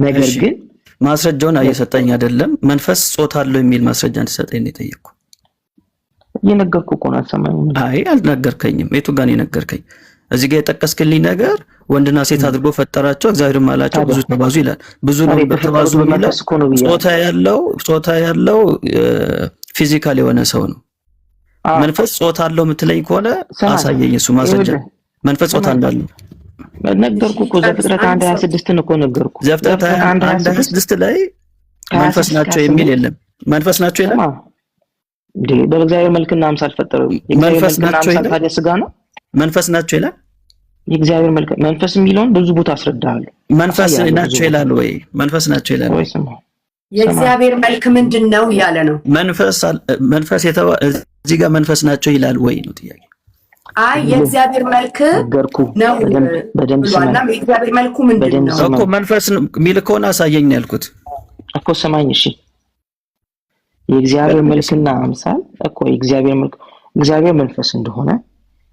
ነገር ግን ማስረጃውን እየሰጠኝ አይደለም። መንፈስ ጾታ አለው የሚል ማስረጃ እንድሰጠኝ ነው የጠየቅኩ። እየነገርኩ እኮ ነው። አልሰማኝም? አይ አልነገርከኝም። የቱ ጋር ነው የነገርከኝ? እዚህ ጋር የጠቀስክልኝ ነገር ወንድና ሴት አድርጎ ፈጠራቸው፣ እግዚአብሔርም አላቸው ብዙ ተባዙ ይላል። ብዙ ነው ተባዙ የሚለው ጾታ ያለው ፊዚካል የሆነ ሰው ነው። መንፈስ ጾታ አለው የምትለኝ ከሆነ አሳየኝ። እሱ ማስረጃ መንፈስ ጾታ እንዳለው ነገርኩ እኮ። ዘፍጥረት 1:26 እኮ ነገርኩ። ዘፍጥረት 1:26 ላይ መንፈስ ናቸው የሚል የለም። መንፈስ ናቸው ይላል እንዴ? በእግዚአብሔር መልክና አምሳል ፈጠረው። መንፈስ ናቸው ይላል። ታዲያ ስጋ ነው? መንፈስ ናቸው ይላል። የእግዚአብሔር መልክ መንፈስ የሚለውን ብዙ ቦታ አስረዳለሁ። መንፈስ ናቸው ይላል ወይ? መንፈስ ናቸው ይላል ወይ? የእግዚአብሔር መልክ ምንድነው ያለ ነው። መንፈስ እዚህ ጋር መንፈስ ናቸው ይላል ወይ ነው ጥያቄ። አይ የእግዚአብሔር መልክ ነው በደንብ ስለዋና የእግዚአብሔር መልኩ ምንድነው እኮ መንፈስ የሚል ከሆነ አሳየኝ ነው ያልኩት እኮ። ሰማኝ። እሺ የእግዚአብሔር መልክና አምሳል እኮ እግዚአብሔር መንፈስ እንደሆነ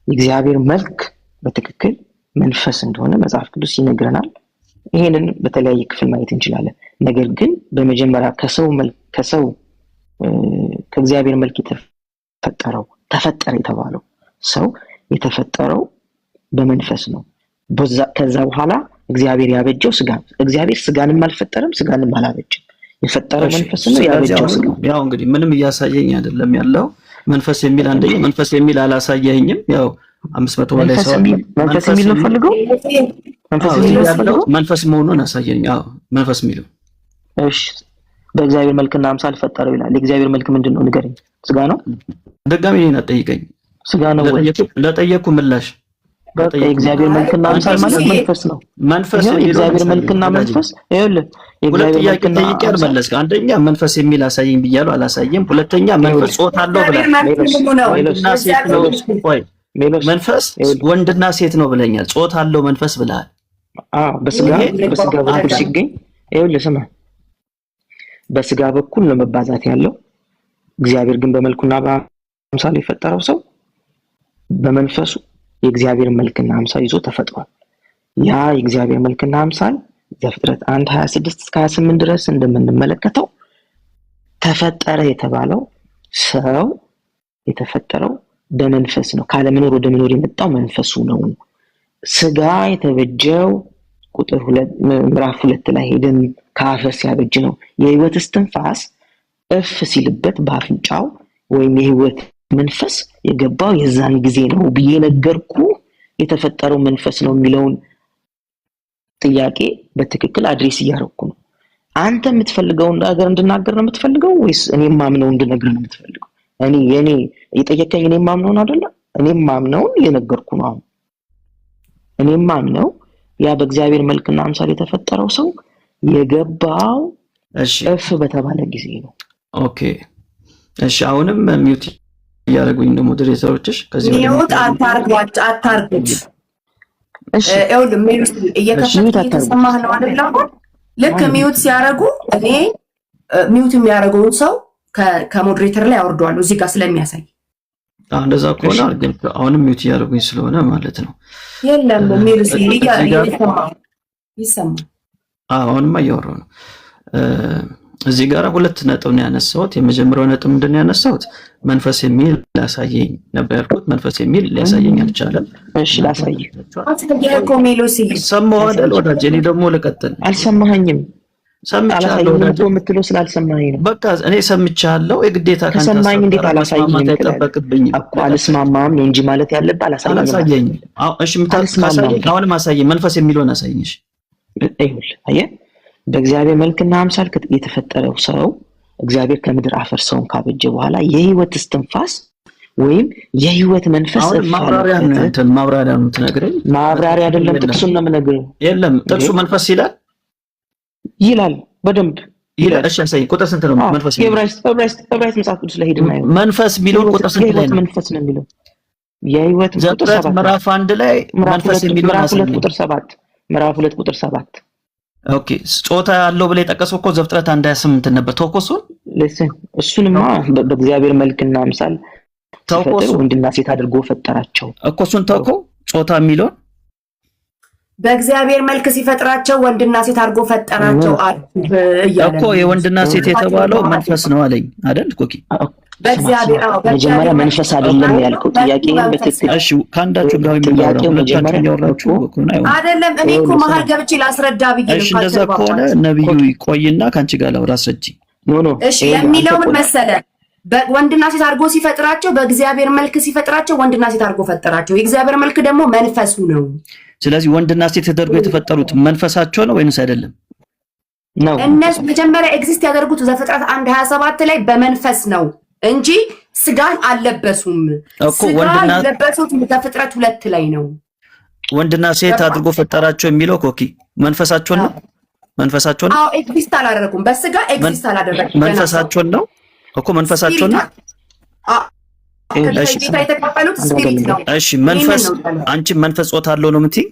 የእግዚአብሔር መልክ በትክክል መንፈስ እንደሆነ መጽሐፍ ቅዱስ ይነግረናል። ይሄንን በተለያየ ክፍል ማየት እንችላለን። ነገር ግን በመጀመሪያ ከእግዚአብሔር መልክ ተፈጠረ የተባለው ሰው የተፈጠረው በመንፈስ ነው። ከዛ በኋላ እግዚአብሔር ያበጀው ስጋ። እግዚአብሔር ስጋንም አልፈጠረም፣ ስጋንም አላበጀም። የፈጠረው መንፈስ ነው፣ ያበጀው ስጋ። ያው እንግዲህ ምንም እያሳየኝ አይደለም ያለው። መንፈስ የሚል አንደኛ መንፈስ የሚል አላሳየኝም። ያው 500 በላይ ሰው መንፈስ የሚል ነው ፈልገው መንፈስ መሆኑን አሳየኝ። አዎ መንፈስ የሚለው እሺ፣ በእግዚአብሔር መልክና አምሳል ፈጠረው ይላል። የእግዚአብሔር መልክ ምንድነው ንገረኝ። ስጋ ነው? ደጋሚ ነኝ አጠይቀኝ። ስጋ ነው ወይ? ለጠየቁ ምላሽ የእግዚአብሔር መልክና አምሳል ማለት መንፈስ ነው። መንፈስ የእግዚአብሔር መልክና መንፈስ ይኸውልህ፣ የእግዚአብሔር መልክና ጠይቄ መለስ። አንደኛ መንፈስ የሚል አሳየኝ ብያለሁ፣ አላሳየም። ሁለተኛ መንፈስ ጾታ አለው ብለህ ሴት ነው ወይ መንፈስ ወንድና ሴት ነው ብለኛል። ጾታ አለው መንፈስ ብለሃል። በስጋ በኩል ሲገኝ ይኸውልህ፣ ስማ፣ በስጋ በኩል ነው መባዛት ያለው። እግዚአብሔር ግን በመልኩና በአምሳሉ የፈጠረው ሰው በመንፈሱ የእግዚአብሔር መልክና አምሳል ይዞ ተፈጥሯል። ያ የእግዚአብሔር መልክና አምሳል ዘፍጥረት 1:26-28 ድረስ እንደምንመለከተው ተፈጠረ የተባለው ሰው የተፈጠረው በመንፈስ ነው። ካለመኖር ወደ መኖር የመጣው መንፈሱ ነው። ስጋ የተበጀው ምዕራፍ 2 ላይ ሄደን ከአፈር ሲያበጅ ነው። የህይወት እስትንፋስ እፍ ሲልበት በአፍንጫው ወይም የህይወት መንፈስ የገባው የዛን ጊዜ ነው ብዬ ነገርኩ። የተፈጠረው መንፈስ ነው የሚለውን ጥያቄ በትክክል አድሬስ እያደረኩ ነው። አንተ የምትፈልገውን ነገር እንድናገር ነው የምትፈልገው ወይስ እኔም ማምነው እንድነግር ነው የምትፈልገው? እኔ የጠየቀኝ እኔም ማምነውን አይደለ? እኔም ማምነውን እየነገርኩ ነው። አሁን እኔም ማምነው ያ በእግዚአብሔር መልክና አምሳል የተፈጠረው ሰው የገባው እፍ በተባለ ጊዜ ነው። ኦኬ እሺ። አሁንም ሚውት ያረጉኝ ነው ሞዴሬተሮችሽ። ከዚህ ሚውት አታርጉት። እሺ ይኸውልህ እየከፈትኩ እየተሰማህ ነው አይደል? አሁን ልክ ሚውት ሲያረጉ እኔ ሚውት የሚያረገውን ሰው ከሞዴሬተር ላይ አወርደዋለሁ እዚህ ጋር ስለሚያሳይ። እንደዛ ከሆነ ግን አሁንም ሚውት ያረጉኝ ስለሆነ ማለት ነው። የለም ሚውት ይሰማል። አሁንማ እያወራሁ ነው። እዚህ ጋር ሁለት ነጥብ ነው ያነሳሁት። የመጀመሪያው ነጥብ ምንድን ነው ያነሳሁት? መንፈስ የሚል ላሳየኝ ነበር ያልኩት። መንፈስ የሚል ሊያሳየኝ አልቻለም። እሺ ላሳየኝ። ሰማሁ አይደል ወዳጄ? እኔ ደግሞ ልቀጥል። አልሰማኸኝም? ሰምቻለሁ ወዳጄ የምትለው ስላልሰማኸኝ ነው። በቃ እኔ ሰምቻለሁ። የግዴታ ከሰማኝ እንዴት አላሳየኝም? እኮ አልስማማም ነው እንጂ ማለት ያለብህ አላሳየኝም። እሺ ምታሳየኝ አሁንም አሳየኝ። መንፈስ የሚለውን አሳየኝ። እሺ ይኸውልህ አየህ፣ በእግዚአብሔር መልክና አምሳል የተፈጠረው ሰው እግዚአብሔር ከምድር አፈር ሰውን ካበጀ በኋላ የህይወት እስትንፋስ ወይም የህይወት መንፈስ ማብራሪያ ነው ትነግረኝ። ማብራሪያ አይደለም፣ ጥቅሱን ነው የምነግርህ። የለም ጥቅሱ መንፈስ ይላል በደንብ ይላል። እሺ አሳየኝ። ቁጥር ስንት ነው መንፈስ? ዕብራይስጥ መጽሐፍ ቅዱስ ላይ ሄድና መንፈስ የሚለው ቁጥር ስንት ላይ ነው? መንፈስ ነው የሚለው የህይወት ዘፍጥረት ምዕራፍ 1 ላይ መንፈስ የሚለው ምዕራፍ 2 ቁጥር 7 ምዕራፍ 2 ቁጥር 7 ኦኬ ጾታ ያለው ብለ የጠቀሰው እኮ ዘፍጥረት 1:28 ነበር። ተወኮሱን እሱንማ በእግዚአብሔር መልክና አምሳል ተወኮሱ ወንድና ሴት አድርጎ ፈጠራቸው እኮ እሱን ተውኮ ጾታ የሚለው በእግዚአብሔር መልክ ሲፈጥራቸው ወንድና ሴት አድርጎ ፈጠራቸው እኮ የወንድና ሴት የተባለው መንፈስ ነው አለኝ አይደል? ኮኪ በእግዚአብሔር መጀመሪያ መንፈስ አይደለም ያልከው ጥያቄ በትክክል እሺ። ካንዳችሁ ጋር የሚያወራችሁ አይደለም። እኔ እኮ መሀል ገብቼ ላስረዳ ብዬ ነው። እሺ እንደዛ ከሆነ ነብዩ ይቆይና ካንቺ ጋር ላውራ አስረጂ። እሺ የሚለው ምን መሰለህ? ወንድና ሴት አድርጎ ሲፈጥራቸው በእግዚአብሔር መልክ ሲፈጥራቸው ወንድና ሴት አድርጎ ፈጠራቸው። የእግዚአብሔር መልክ ደግሞ መንፈሱ ነው። ስለዚህ ወንድና ሴት ተደርጎ የተፈጠሩት መንፈሳቸው ነው ወይንስ አይደለም? ነው እነሱ መጀመሪያ ኤግዚስት ያደርጉት ዘፍጥረት 1:27 ላይ በመንፈስ ነው እንጂ ስጋን አልለበሱም። ስጋን ለበሱት ዘፍጥረት 2 ላይ ነው። ወንድና ሴት አድርጎ ፈጠራቸው የሚለው ኮኪ መንፈሳቸው ነው። መንፈሳቸው ነው። አዎ ኤግዚስት አላደረጉም። በስጋ ኤግዚስት አላደረጉም። መንፈሳቸው ነው እኮ መንፈሳቸው ነው። እሺ የተቀበሉት ስፒሪት ነው። እሺ መንፈስ አንቺ መንፈስ ጾታ አለው ነው የምትይ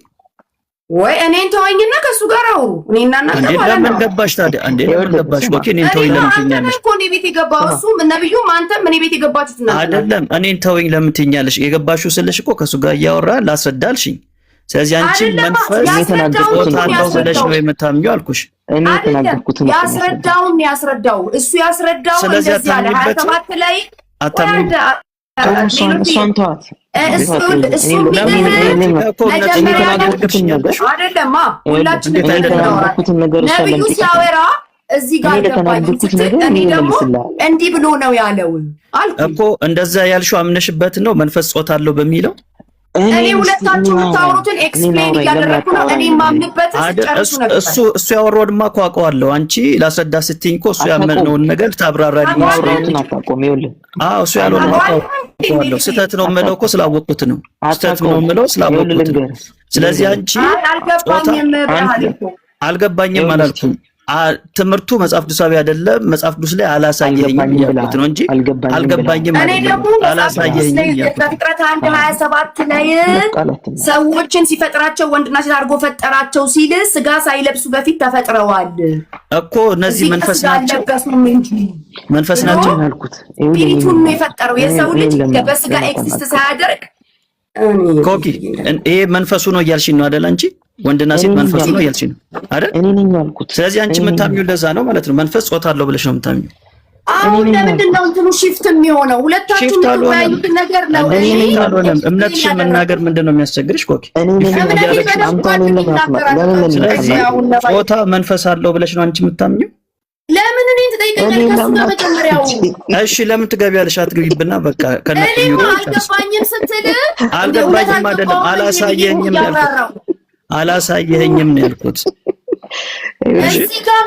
ወይ? እኔን ተወኝና ከሱ ጋር አውሩ። እኔና እናንተ ማለት ነው። ለምን ገባሽ ታዲያ? አንዴ ለምን ገባሽ? ኦኬ እኔን ተወኝ ለምን ትኛለሽ? እኮ እኔ ቤት የገባው እሱም ነብዩም አንተም እኔ ቤት የገባችሁት እናንተ አይደለም። እኔን ተወኝ ለምን ትኛለሽ? የገባሽው ስልሽ እኮ ከሱ ጋር እያወራ ላስረዳልሽኝ። ስለዚህ አንቺ መንፈስ ጾታ አለው ብለሽ ነው የምታምኚው አልኩሽ። እኔ ተናገርኩት ያስረዳው እሱ ያስረዳው እንደዚህ ያለ 27 ላይ አታምኚ ሷንቷት ነብዩ ሲያወራ እዚህ ጋር እኔ ደግሞ እንዲህ ብሎ ነው ያለው እኮ። እንደዛ ያልሽው አምነሽበት ነው መንፈስ ጾታ አለው በሚለው? እኔ ሁለታችሁ የምታወሩትን ኤክስፕሌን እያደረኩ ነው። እኔ ማምንበት እሱ ያወራውንማ እኮ አውቀዋለሁ። አንቺ ላስረዳ ስትይኝ እኮ እሱ ያመነውን ነገር ታብራራልኝ። እሱ ያለውን አውቀዋለሁ። ስህተት ነው የምለው እኮ ስላወቅኩት ነው። ስህተት ነው የምለው ስላወቅኩት ነው። ስለዚህ አንቺ አልገባኝም አላልኩም። ትምህርቱ መጽሐፍ ቅዱሳዊ አይደለም። መጽሐፍ ቅዱስ ላይ አላሳየኝም እያልኩት ነው እንጂ አልገባኝም አይደለም። አላሳየኝም እያልኩት ዘፍጥረት 1:27 ላይ ሰዎችን ሲፈጥራቸው ወንድና ሴት አድርጎ ፈጠራቸው ሲል ስጋ ሳይለብሱ በፊት ተፈጥረዋል እኮ። እነዚህ መንፈስ ናቸው። መንፈስ ናቸው ያልኩት ስፒሪቱን ነው የፈጠረው። የሰው ልጅ በስጋ ኤግዚስት ሳያደርግ ኮኪ ይሄ መንፈሱ ነው እያልሽኝ ነው አይደል? አንቺ ወንድና ሴት መንፈሱ ነው እያልሽኝ ነው አይደል? እኔ ነኝ ያልኩት። ስለዚህ አንቺ የምታምኚው ለዛ ነው ማለት ነው። መንፈስ ጾታ አለው ብለሽ ነው የምታምኚው። አሁን ለምንድን ነው እንትኑ ሽፍት የሚሆነው? ሁለታችሁ የምትወያዩት ነገር ነው። እምነትሽን መናገር ምንድን ነው የሚያስቸግርሽ? ኮኪ ጾታ መንፈስ አለው ብለሽ ነው አንቺ የምታምኚው። ለምን እኔን ትጠይቀኛለሽ? ከሱ ጋር መጀመሪያው እሺ ለምን ትገቢያለሽ? አትገቢብና በቃ ከነጥዩ አልገባኝም ስትል አልገባኝም አይደለም አላሳየኝም ያልኩት አላሳየኝም ነው ያልኩት። እዚህ ጋር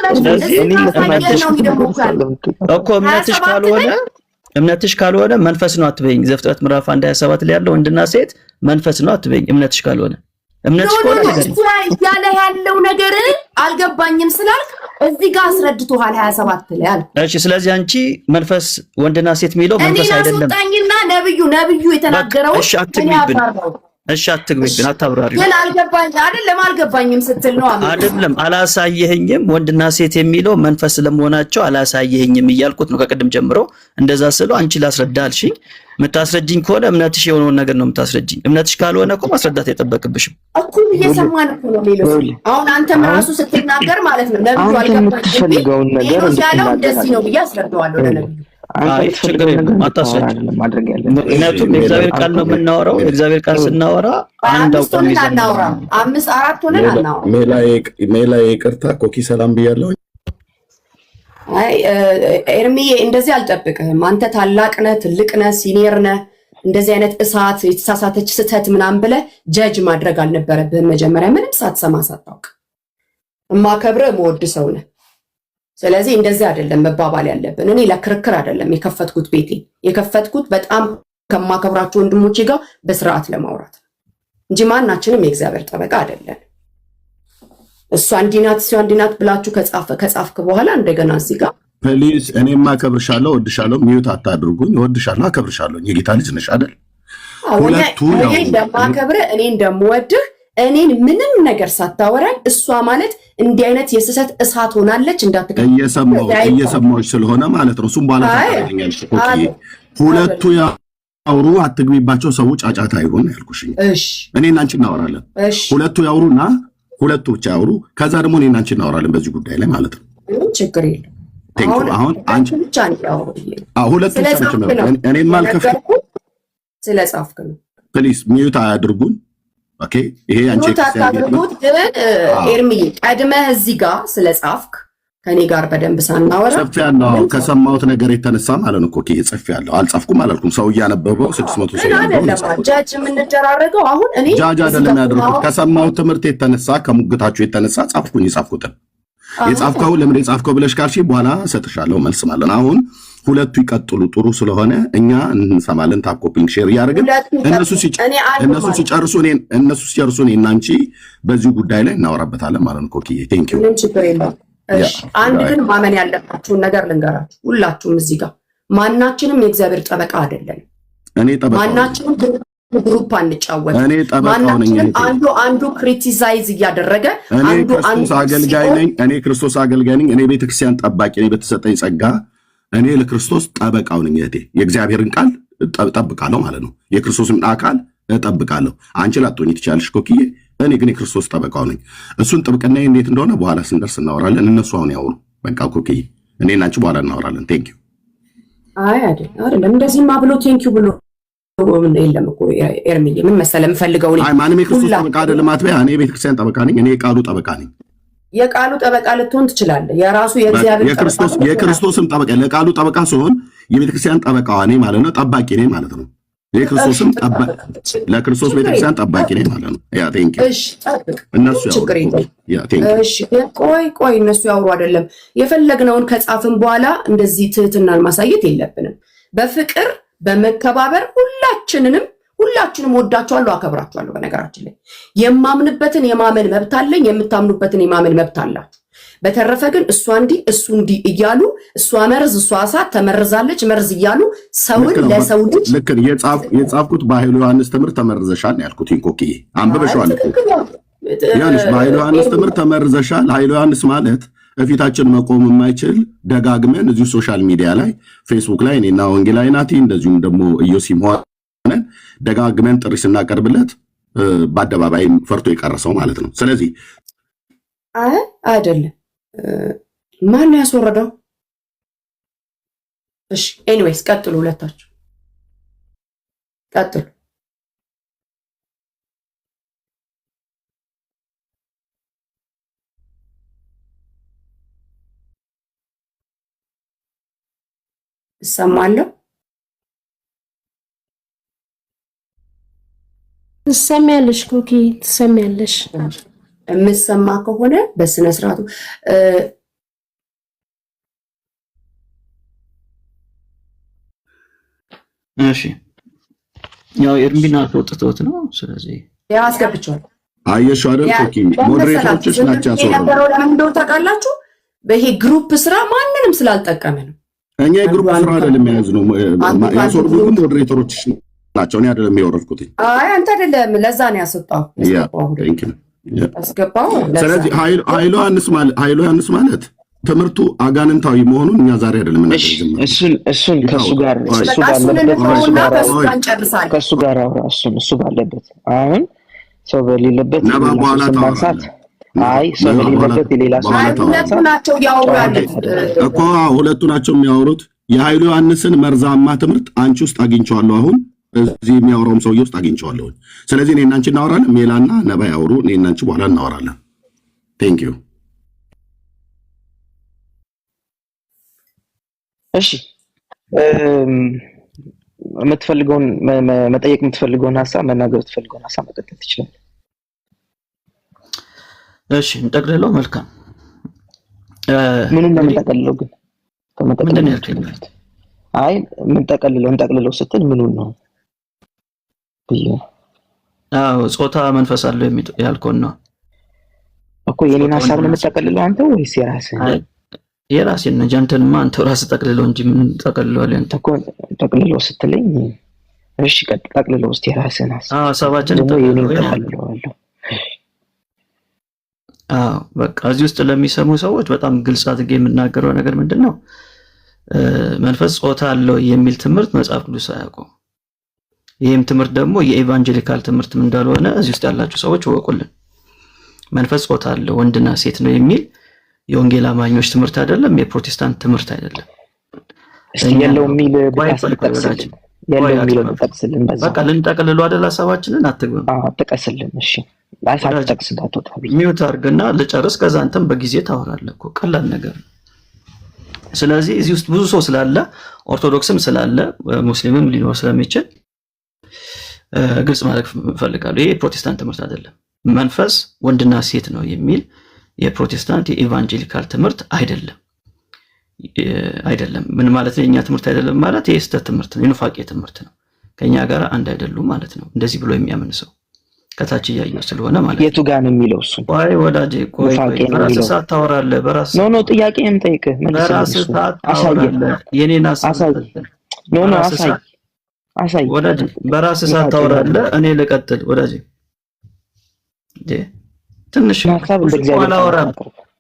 እምነትሽ ካልሆነ መንፈስ ነው አትበይኝ። ዘፍጥረት ምዕራፍ 1:27 ላይ ያለው ወንድና ሴት መንፈስ ነው አትበይኝ። እምነትሽ ካልሆነ እምነትሽ ከሆነ ነገር ያለ ያለው ነገር አልገባኝም ስላልክ እዚህ ጋር አስረድቶሃል 27 ላይ አልኩ። እሺ ስለዚህ አንቺ መንፈስ ወንድና ሴት የሚለው መንፈስ አይደለም። እኔ አስወጣኝና ነብዩ የተናገረው እሺ አትግቢብን። እሺ አትግቢብን፣ አታብራሪው። ግን አልገባኝም ስትል ነው አይደለም። አላሳየኸኝም ወንድና ሴት የሚለው መንፈስ ስለመሆናቸው አላሳየኸኝም እያልኩት ነው ከቅድም ጀምሮ። እንደዛ ስለው አንቺ ላስረዳልሽኝ የምታስረጅኝ ከሆነ እምነትሽ የሆነውን ነገር ነው የምታስረጅኝ። እምነትሽ ካልሆነ እኮ ማስረዳት አይጠበቅብሽም እኮ። እየሰማን እኮ ነው ሌሎች። አሁን አንተም ራሱ ስትናገር ማለት ነው ነብዩ አልገባኝም ያለው እንደዚህ ነው ብዬ አስረዳዋለሁ ለነብዩ። አይ ችግር የለም አታስረጅ። ምክንያቱም የእግዚአብሔር ቃል ነው የምናወራው። የእግዚአብሔር ቃል ስናወራ አንድ አቋም ይዘን እናወራ። 5-4 ሆነን አናወራ። ሜላ ይቅርታ ኮኪ ሰላም ብያለሁ። አይ ኤርሚዬ እንደዚህ አልጠብቅህም። አንተ ታላቅ ነህ፣ ትልቅ ነህ፣ ሲኒየር ነህ። እንደዚህ አይነት እሳት የተሳሳተች ስህተት ምናምን ብለህ ጀጅ ማድረግ አልነበረብህም። መጀመሪያ ምንም ሳትሰማ ሳታውቅ እማከብርህ የምወድ ሰው ነህ። ስለዚህ እንደዚህ አይደለም መባባል ያለብን። እኔ ለክርክር አይደለም የከፈትኩት ቤቴ የከፈትኩት በጣም ከማከብራቸው ወንድሞቼ ጋር በስርዓት ለማውራት እንጂ ማናችንም የእግዚአብሔር ጠበቃ አይደለን። እሷ እንዲናት እሷ እንዲናት ብላችሁ ከጻፍክ በኋላ እንደገና እዚህ ጋር ፕሊዝ እኔም አከብርሻለሁ፣ ወድሻለሁ። ሚዩት አታድርጉኝ። ወድሻለሁ፣ አከብርሻለሁ። የጌታ ልጅ ነሽ አይደል? ሁለቱ እኔ እንደማከብርህ እኔ እንደምወድህ እኔን ምንም ነገር ሳታወራኝ እሷ ማለት እንዲህ አይነት የስህተት እሳት ሆናለች እንዳትገኝ እየሰማዎች ስለሆነ ማለት ነው። እሱም በኋላ ታደርኛለሽ። ሁለቱ ያውሩ አትግቢባቸው፣ ሰው ጫጫታ ይሆን ያልኩሽ። እኔና አንቺ እናወራለን። ሁለቱ ያውሩና ሁለቱ ብቻ ያውሩ፣ ከዛ ደግሞ እኔና አንቺ እናወራለን በዚህ ጉዳይ ላይ ማለት ነው። ችግር የለም። አሁን አንቺ ብቻ ነው ሁለቱ ብቻ ነው። እኔም ማልከፍ ስለጻፍክ ነው። ፕሊዝ ሚዩት አያድርጉን። ኦኬ ይሄ አንቺ ታታድርጉት። ግን ኤርሚዬ ቀድመህ እዚህ ጋር ስለጻፍክ ከኔ ጋር በደንብ ሳናወራ ጽፌያለሁ። ከሰማሁት ነገር የተነሳ ማለት ነው። ኦኬ ጽፌያለሁ። አልጻፍኩም አላልኩም። ሰው እያነበበው 600 ሰው ያነበበው ጃጅ የምንደራረገው አሁን እኔ ጃጅ አይደለም ያደረኩት። ከሰማሁት ትምህርት የተነሳ ከሙግታችሁ የተነሳ ጻፍኩኝ። የጻፍከው ለምን የጻፍከው ብለሽ ካልሽ በኋላ እሰጥሻለሁ መልስ ማለት ነው። አሁን ሁለቱ ይቀጥሉ፣ ጥሩ ስለሆነ እኛ እንሰማለን። ታፕ ኮፒንግ ሼር ያደርግን። እነሱ ሲጨርሱ እኔና አንቺ በዚህ ጉዳይ ላይ እናወራበታለን ማለት ነው። ኮኪዬ ቴንክ ዩ። አንድ ግን ማመን ያለባችሁን ነገር ልንገራችሁ። ሁላችሁም እዚህ ጋር ማናችንም የእግዚአብሔር ጠበቃ አይደለም። እኔ ጠበቃ ማናችንም ግሩፕ አንጫወት። እኔ ጠበቃው ነኝ። አንዱ ክሪቲሳይዝ እያደረገ አንዱ አገልጋይ ነኝ። እኔ ክርስቶስ አገልጋይ ነኝ። እኔ ቤተክርስቲያን ጠባቂ ነኝ። በተሰጠኝ ጸጋ እኔ ለክርስቶስ ጠበቃው ነኝ። እህቴ የእግዚአብሔርን ቃል ጠብቃለሁ ማለት ነው። የክርስቶስን አካል እጠብቃለሁ። አንቺ ላትሆኚ ትችያለሽ ኮኪዬ። እኔ ግን የክርስቶስ ጠበቃው ነኝ። እሱን ጥብቅና እንዴት እንደሆነ በኋላ ስንደርስ እናወራለን። እነሱ አሁን ያወሩ። በቃ ኮኪዬ እኔና አንቺ በኋላ እናወራለን። ቴንክ ዩ። አይደለም እንደዚህማ ብሎ ቴንክ ዩ ብሎ የለም እኮ ኤርሚዬ። ምን መሰለህ የምፈልገው እኔ ማንም የክርስቶስ ጠበቃ አይደለም አትበይ። እኔ የቤተክርስቲያን ጠበቃ ነኝ። እኔ የቃሉ ጠበቃ ነኝ። የቃሉ ጠበቃ ልትሆን ትችላለህ። የራሱ የእግዚአብሔር የክርስቶስም ጠበቃ ለቃሉ ጠበቃ ሲሆን የቤተክርስቲያን ጠበቃዋ ነኝ ማለት ነው። ጠባቂ ነኝ ማለት ነው። የክርስቶስም ለክርስቶስ ቤተክርስቲያን ጠባቂ ነኝ ማለት ነው። ያ ቴንክ ዩ። እነሱ ቆይ እነሱ ያወሩ አይደለም የፈለግነውን ከጻፍን በኋላ እንደዚህ ትህትናን ማሳየት የለብንም። በፍቅር በመከባበር ሁላችንም ወዳቸዋለሁ፣ አከብራቸዋለሁ። በነገራችን ላይ የማምንበትን የማመን መብት አለኝ፣ የምታምኑበትን የማመን መብት አላችሁ። በተረፈ ግን እሷ እንዲህ እሱ እንዲህ እያሉ እሷ መርዝ እሷ እሳት ተመርዛለች መርዝ እያሉ ሰውን ለሰው ልጅ ልክ የጻፍኩት በኃይሉ ዮሐንስ ትምህርት ተመርዘሻል ያልኩት ኮኪዬ አንብበሽዋል ያልሽ በኃይሉ ዮሐንስ ትምህርት ተመርዘሻል። ኃይሉ ዮሐንስ ማለት በፊታችን መቆም የማይችል ደጋግመን እዚሁ ሶሻል ሚዲያ ላይ ፌስቡክ ላይ እኔና ወንጌላዊ ናቲ እንደዚሁም ደግሞ ኢዮሲም ሆነን ደጋግመን ጥሪ ስናቀርብለት በአደባባይ ፈርቶ የቀረሰው ማለት ነው። ስለዚህ አይደለም ማን ያስወረደው? እሺ ኤኒዌይስ ቀጥሉ፣ ሁለታችሁ ቀጥሉ። እሰማለሁ። ትሰሚያለሽ ኮኪ ትሰሚያለሽ። የምሰማ ከሆነ በስነ ስርዓቱ እሺ። ያው ኤርሚና ተወጥቶት ነው። ስለዚህ ያው አስገብቻለሁ። አየሽው አይደል ኮኪ ሞዴሬተሮች ናቸው ያሰራው። ለምን እንደው ታውቃላችሁ? በይሄ ግሩፕ ስራ ማንንም ስላልጠቀመ ነው። እኛ የግሩፕ ስራ አይደለም ያዝነው ያስወርዱት ሞዴሬተሮች ናቸው። እኔ አይደለም ያወረድኩት። አይ አንተ አይደለም፣ ለዛ ነው ያስወጣው። አስገባው። ስለዚህ ኃይሉ ዮሐንስ ማለት ትምህርቱ አጋንንታዊ መሆኑን እኛ ዛሬ አይደለም እናደርግም። እሱን ከሱ ጋር እሱ ባለበት አሁን ሰው በሌለበት ማንሳት ሰው በሌለበት የሌላ ሰው ናቸው ያወሩ ያሉት እኮ ሁለቱ ናቸው የሚያወሩት። የኃይሉ ዮሐንስን መርዛማ ትምህርት አንቺ ውስጥ አግኝቼዋለሁ። አሁን እዚህ የሚያወራውም ሰውዬ ውስጥ አግኝቼዋለሁ። ስለዚህ እኔና አንቺ እናወራለን። ሜላና ነባ ያወሩ፣ እኔና አንቺ በኋላ እናወራለን። ቴንክ ዩ። እሺ የምትፈልገውን መጠየቅ የምትፈልገውን ሀሳብ መናገር የምትፈልገውን ሀሳብ መቀጠል ትችላለህ። እሺ እንጠቅልለው። መልካም ምኑን ነው የምንጠቀልለው? ግን ከመጠቅለል በፊት እንጠቅልለው ስትል ምኑን ነው? ጾታ መንፈስ አለው ያልከውን ነው እኮ። የኔን ሀሳብ ነው የምትጠቅልለው አንተ ወይስ የራስህን? የራሴን ነው። አንተንማ አንተ ራስህ ጠቅልለው እንጂ ምን ጠቅልለው አንተ እኮ ጠቅልለው ስትለኝ እሺ ጠቅልለው እስቲ የራስህን ሀሳብ። ሀሳባችን ጠቅልለዋለሁ። በቃ እዚህ ውስጥ ለሚሰሙ ሰዎች በጣም ግልጽ አድርጌ የምናገረው ነገር ምንድነው? መንፈስ ጾታ አለው የሚል ትምህርት መጽሐፍ ቅዱስ አያውቁም። ይህም ትምህርት ደግሞ የኢቫንጀሊካል ትምህርት እንዳልሆነ እዚህ ውስጥ ያላችሁ ሰዎች ወቁልን። መንፈስ ጾታ አለው ወንድና ሴት ነው የሚል የወንጌል አማኞች ትምህርት አይደለም፣ የፕሮቴስታንት ትምህርት አይደለም። እስቲ ያለው የሚል ጠቅስልን። በቃ ልንጠቅልሉ አይደል ሐሳባችንን አትግብም። ጠቅስልን። እሺ ላይፋት ጠቅስላቶ ታቢ ሚውት አድርግና ልጨርስ። ከዛ አንተም በጊዜ ታወራለህ እኮ ቀላል ነገር ነው። ስለዚህ እዚህ ውስጥ ብዙ ሰው ስላለ ኦርቶዶክስም ስላለ ሙስሊምም ሊኖር ስለሚችል ግልጽ ማለት ፈልጋለሁ። ይሄ የፕሮቴስታንት ትምህርት አይደለም። መንፈስ ወንድና ሴት ነው የሚል የፕሮቴስታንት የኢቫንጀሊካል ትምህርት አይደለም። ምን ማለት ነው? የኛ ትምህርት አይደለም ማለት የስተት ትምህርት ነው፣ የኑፋቄ ትምህርት ነው። ከኛ ጋር አንድ አይደሉም ማለት ነው። እንደዚህ ብሎ የሚያምን ሰው ከታች እያየው ስለሆነ ማለት የቱ ጋር ነው የሚለው? እሱ ቆይ ወዳጄ ቆይ በራስህ ሰዓት ታወራለህ። በራስህ ኖ ጥያቄም ጠይቅህ በራስህ ሰዓት ታወራለህ። የኔን ሐሳብ አሳይ ወዳጄ፣ በራስህ ሰዓት ታወራለህ። እኔ ልቀጥል ወዳጄ። ትንሽ አላወራም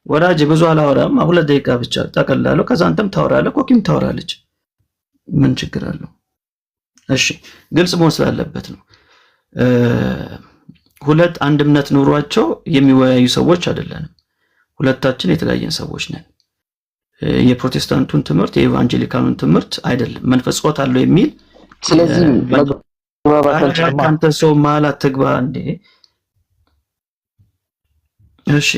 ወዳጄ፣ ብዙ አላወራም። 2 ደቂቃ ብቻ ጠቀላለሁ። ከዛ አንተም ታወራለህ፣ ኮኪም ታወራለች። ምን ችግር አለው? እሺ ግልጽ መሆን ስላለበት ነው። ሁለት አንድ እምነት ኑሯቸው የሚወያዩ ሰዎች አይደለንም። ሁለታችን የተለያየን ሰዎች ነን። የፕሮቴስታንቱን ትምህርት የኢቫንጀሊካሉን ትምህርት አይደለም። መንፈስ ጾታ አለው የሚል ስለዚህ አንተ ሰው መሀል አትግባ እንዴ። እሺ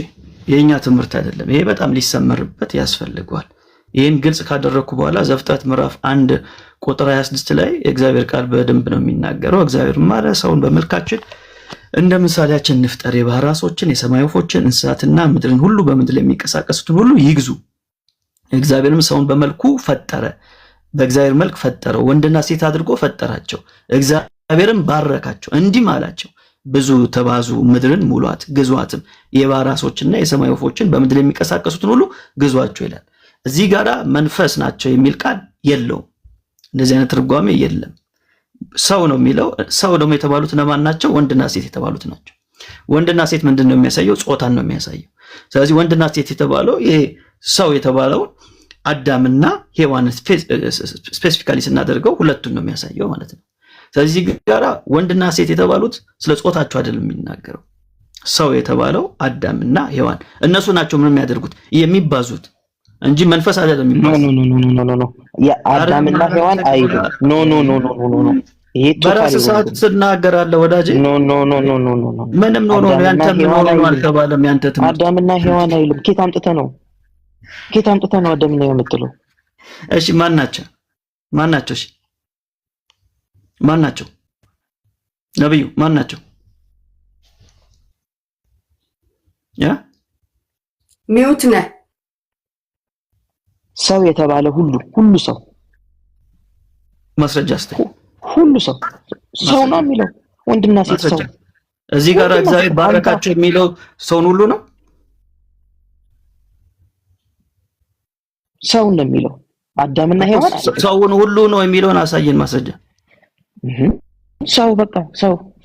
የኛ ትምህርት አይደለም። ይሄ በጣም ሊሰመርበት ያስፈልጋል። ይሄን ግልጽ ካደረኩ በኋላ ዘፍጥረት ምዕራፍ 1 ቁጥር 26 ላይ የእግዚአብሔር ቃል በደንብ ነው የሚናገረው። እግዚአብሔር ማለት ሰውን በመልካችን እንደ ምሳሌያችን እንፍጠር፣ የባህር ዓሦችን፣ የሰማይ ወፎችን፣ እንስሳትና ምድርን ሁሉ በምድር ላይ የሚንቀሳቀሱትን ሁሉ ይግዙ። እግዚአብሔርም ሰውን በመልኩ ፈጠረ፣ በእግዚአብሔር መልክ ፈጠረው፣ ወንድና ሴት አድርጎ ፈጠራቸው። እግዚአብሔርም ባረካቸው፣ እንዲህም አላቸው ብዙ ተባዙ፣ ምድርን ሙሏት፣ ግዟትም፣ የባህር ዓሦችና የሰማይ ወፎችን በምድር የሚንቀሳቀሱትን ሁሉ ግዟቸው ይላል። እዚህ ጋራ መንፈስ ናቸው የሚል ቃል የለውም። እንደዚህ አይነት ትርጓሜ የለም። ሰው ነው የሚለው። ሰው ደግሞ የተባሉት ለማን ናቸው? ወንድና ሴት የተባሉት ናቸው። ወንድና ሴት ምንድን ነው የሚያሳየው? ጾታን ነው የሚያሳየው። ስለዚህ ወንድና ሴት የተባለው ይሄ ሰው የተባለው አዳምና ሔዋን ስፔሲፊካሊ ስናደርገው ሁለቱን ነው የሚያሳየው ማለት ነው። ስለዚህ ጋራ ወንድና ሴት የተባሉት ስለ ጾታቸው አይደለም የሚናገረው። ሰው የተባለው አዳምና ሔዋን እነሱ ናቸው ምን የሚያደርጉት? የሚባዙት እንጂ መንፈስ አይደለም የሚባዙት። ኖ የአዳምና ሔዋን አይደለም። ኖ ይሄ በራስህ ሰዓት ትናገራለህ ወዳጄ። ኖ ምንም ያንተ ምን ሆኖ አልተባለም። ያንተ ትምህርት አዳምና ሔዋን አይልም። ኬት አምጥተህ ነው አዳምና ሔዋን የምትለው? እሺ ማን ናቸው? እሺ ማን ናቸው? ነብዩ ማን ናቸው? ሚውት ነህ። ሰው የተባለ ሁሉ ሰው ማስረጃ እስቲ። ሁሉ ሰው ነው የሚለው ወንድና ሴት ሰው። እዚህ ጋር እግዚአብሔር ባረካቸው የሚለው ሰውን ሁሉ ነው። ሰውን ነው የሚለው። አዳምና ሔዋን ሰውን ሁሉ ነው የሚለውን አሳየን ማስረጃ። ሰው በቃ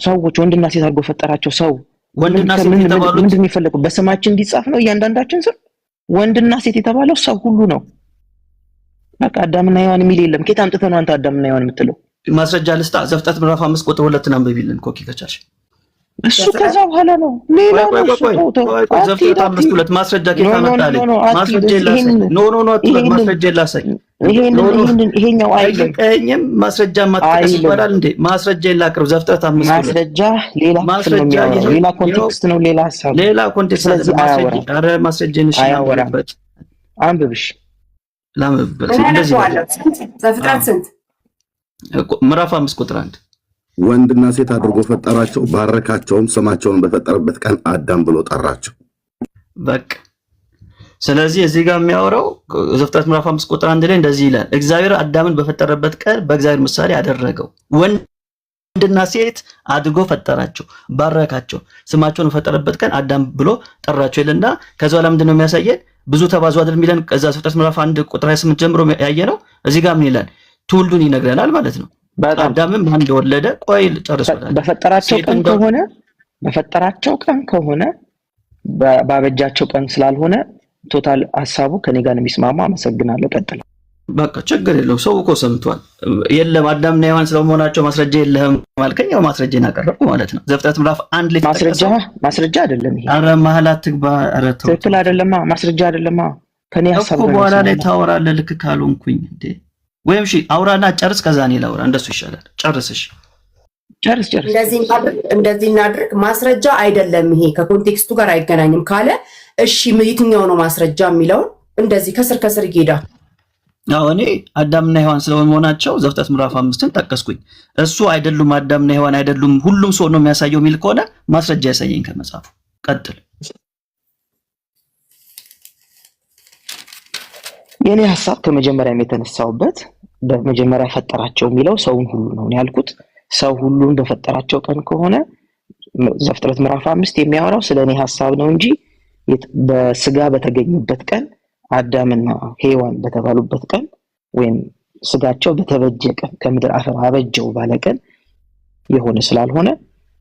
ሰዎች ወንድና ሴት አድርጎ ፈጠራቸው። ሰው ወንድና ሴት የተባሉት ምንድን ነው የሚፈልጉ? በስማችን እንዲጻፍ ነው እያንዳንዳችን ስም። ወንድና ሴት የተባለው ሰው ሁሉ ነው። በቃ አዳምና ሔዋን የሚል የለም። ኬት አምጥተህ ነው አንተ አዳምና ሔዋን የምትለው? ማስረጃ ልስጣ። ዘፍጥረት ምዕራፍ 5 ቁጥር 2 አንብቢልን ኮኪ ከቻልሽ። እሱ ከዛ በኋላ ነው ሌላ ነው። ዘፍጥረት 5:2 ማስረጃ ኬት አመጣልኝ? ማስረጃ ላሳይ። ማስረጃ ላሳይ። ይሄኛው አይገኝም። ማስረጃ ማጥቀስ ይባላል እንዴ? ማስረጃ ላቅርብ። ዘፍጥረት 5:2 ማስረጃ ሌላ ኮንቴክስት ነው፣ ሌላ ሐሳብ፣ ሌላ ኮንቴክስት ነው። ማስረጃ ነሽ ያወራበት አንብብሽ ላምብበት። እንደዚህ ዘፍጥረት ስንት? ምዕራፍ 5 ቁጥር 1 ወንድና ሴት አድርጎ ፈጠራቸው፣ ባረካቸውም፣ ስማቸውን በፈጠረበት ቀን አዳም ብሎ ጠራቸው። በቃ ስለዚህ እዚህ ጋር የሚያወራው ዘፍጥረት ምዕራፍ 5 ቁጥር 1 ላይ እንደዚህ ይላል። እግዚአብሔር አዳምን በፈጠረበት ቀን በእግዚአብሔር ምሳሌ አደረገው፣ ወንድና ሴት አድርጎ ፈጠራቸው፣ ባረካቸው፣ ስማቸውን በፈጠረበት ቀን አዳም ብሎ ጠራቸው ይልና ከዛ በኋላ ምንድነው የሚያሳየን? ብዙ ተባዙ አይደል የሚለን? ከዛ ዘፍጥረት ምዕራፍ 1 ቁጥር 28 ጀምሮ ያየነው እዚህ ጋር ምን ይላል? ትውልዱን ይነግረናል ማለት ነው። አዳምም አንድ ወለደ። ቆይ ጨርሶታል። በፈጠራቸው ቀን ከሆነ ባበጃቸው ቀን ስላልሆነ ቶታል ሐሳቡ ከኔ ጋር ነው የሚስማማው። አመሰግናለሁ። ቀጥል። በቃ ችግር የለው። ሰው እኮ ሰምቷል። የለም አዳምና ሔዋን ስለመሆናቸው ማስረጃ የለህም ማልከኝ፣ ያው ማስረጃን አቀረብኩ ማለት ነው። ዘፍጥረት ምዕራፍ 1 ላይ ማስረጃ አይደለም ይሄ። ኧረ መሀል አትግባ። ኧረ ተው፣ ትክክል አይደለማ። ማስረጃ አይደለማ። ከኔ ሐሳብ እኮ በኋላ ላይ ታወራለህ። ልክ ካልሆንኩኝ እንዴ ወይም እሺ አውራና ጨርስ፣ ከዛ እኔ ላውራ። እንደሱ ይሻላል። ጨርስሽ ጨርስ። እንደዚህ እናድርግ። ማስረጃ አይደለም ይሄ ከኮንቴክስቱ ጋር አይገናኝም ካለ እሺ የትኛው ነው ማስረጃ የሚለውን እንደዚህ ከስር ይሄዳል። አዎ እኔ አዳምና ሔዋን ስለመሆናቸው ዘፍጥረት ምዕራፍ 5ን ጠቀስኩኝ። እሱ አይደሉም አዳምና ሔዋን አይደሉም ሁሉም ሰው ነው የሚያሳየው የሚል ከሆነ ማስረጃ ያሳየኝ ከመጽሐፉ። ቀጥል። የኔ ሐሳብ ከመጀመሪያም የተነሳውበት በመጀመሪያ ፈጠራቸው የሚለው ሰውን ሁሉ ነው ያልኩት። ሰው ሁሉን በፈጠራቸው ቀን ከሆነ ዘፍጥረት ምዕራፍ 5 የሚያወራው ስለኔ ሐሳብ ነው እንጂ በስጋ በተገኙበት ቀን አዳምና ሔዋን በተባሉበት ቀን ወይም ስጋቸው በተበጀ ቀን ከምድር አፈር አበጀው ባለ ቀን የሆነ ስላልሆነ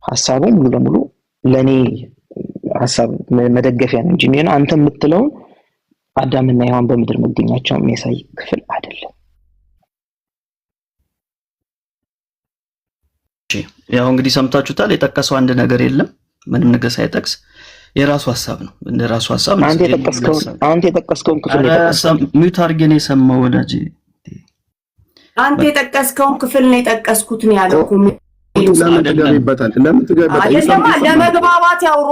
ሐሳቡ ሙሉ ለሙሉ ለኔ ሐሳብ መደገፊያ ነው እንጂ ነው አንተ የምትለውን አዳምና ሔዋን በምድር መገኛቸው የሚያሳይ ክፍል አይደለም። ያው እንግዲህ ሰምታችሁታል። የጠቀሰው አንድ ነገር የለም፣ ምንም ነገር ሳይጠቅስ የራሱ ሐሳብ ነው። እንደ ራሱ ሐሳብ ነው። አንተ የጠቀስከውን ክፍል ሚውት አድርጌ ነው የሰማው ወዳጅ። አንተ የጠቀስከውን ክፍል ነው የጠቀስኩት ነው ያለው። ለምን ትገቢበታል? ለመግባባት ያውሯ።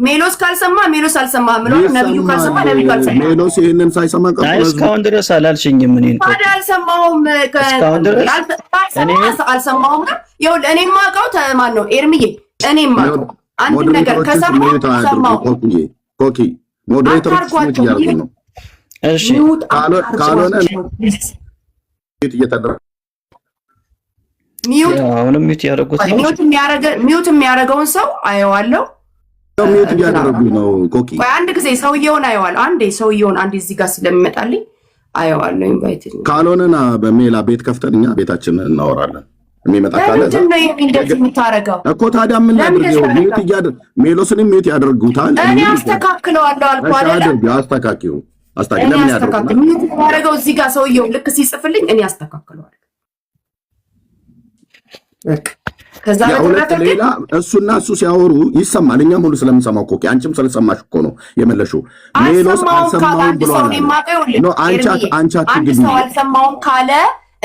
ሜሎስ ካልሰማ ሜሎስ አልሰማም ብሎ ነብዩ ካልሰማ ነብዩ አልሰማ። ሜሎስ ይሄንን ሳይሰማ እስካሁን ድረስ አላልሽኝም። ምን ታዲያ አልሰማሁም። አልሰማሁም። ይኸውልህ እኔ የማውቀው ማን ነው ኤርሚዬ? እኔ የማውቀው አንድ ነገር ከሰማሁ ሰማሁ። ኮኪ ሞዴሬተሮች እያደረጉ ነው። እሺ ካልሆነ እየተደረገ ሚውት የሚያደርገውን ሰው አየዋለሁ። ሚውት እያደረጉ ነው። ኮኪ አንድ ጊዜ ሰውየውን አየዋለሁ። ሰውየውን እዚህ ጋር ስለሚመጣልኝ አየዋለሁ። ኢንቫይት ካልሆነና በሜላ ቤት ከፍተን እኛ ቤታችን እናወራለን። የሚመጣ ካለ ለምንድን ነው እንደዚህ የምታደርገው እኮ? ታዲያ ምን ያድርገው? ሚውት እያደረጉ ሜሎስንም ሚውት ያደርጉታል። እኔ አስተካክለዋለሁ አልኩ አይደል? አስተካክዩ። ለምን ያደርጉታል? ሚውት ያደርገው እዚህ ጋር ሰውየው ልክ ሲጽፍልኝ እኔ አስተካክለዋለሁ። ከዛ ሌላ እሱና እሱ ሲያወሩ ይሰማል። እኛም ሁሉ ስለምንሰማው እኮ አንቺም ስለሰማሽ እኮ ነው የመለሽው። ሜሎስ አልሰማውም ብሏል። አንቺ ሰው አልሰማውም ካለ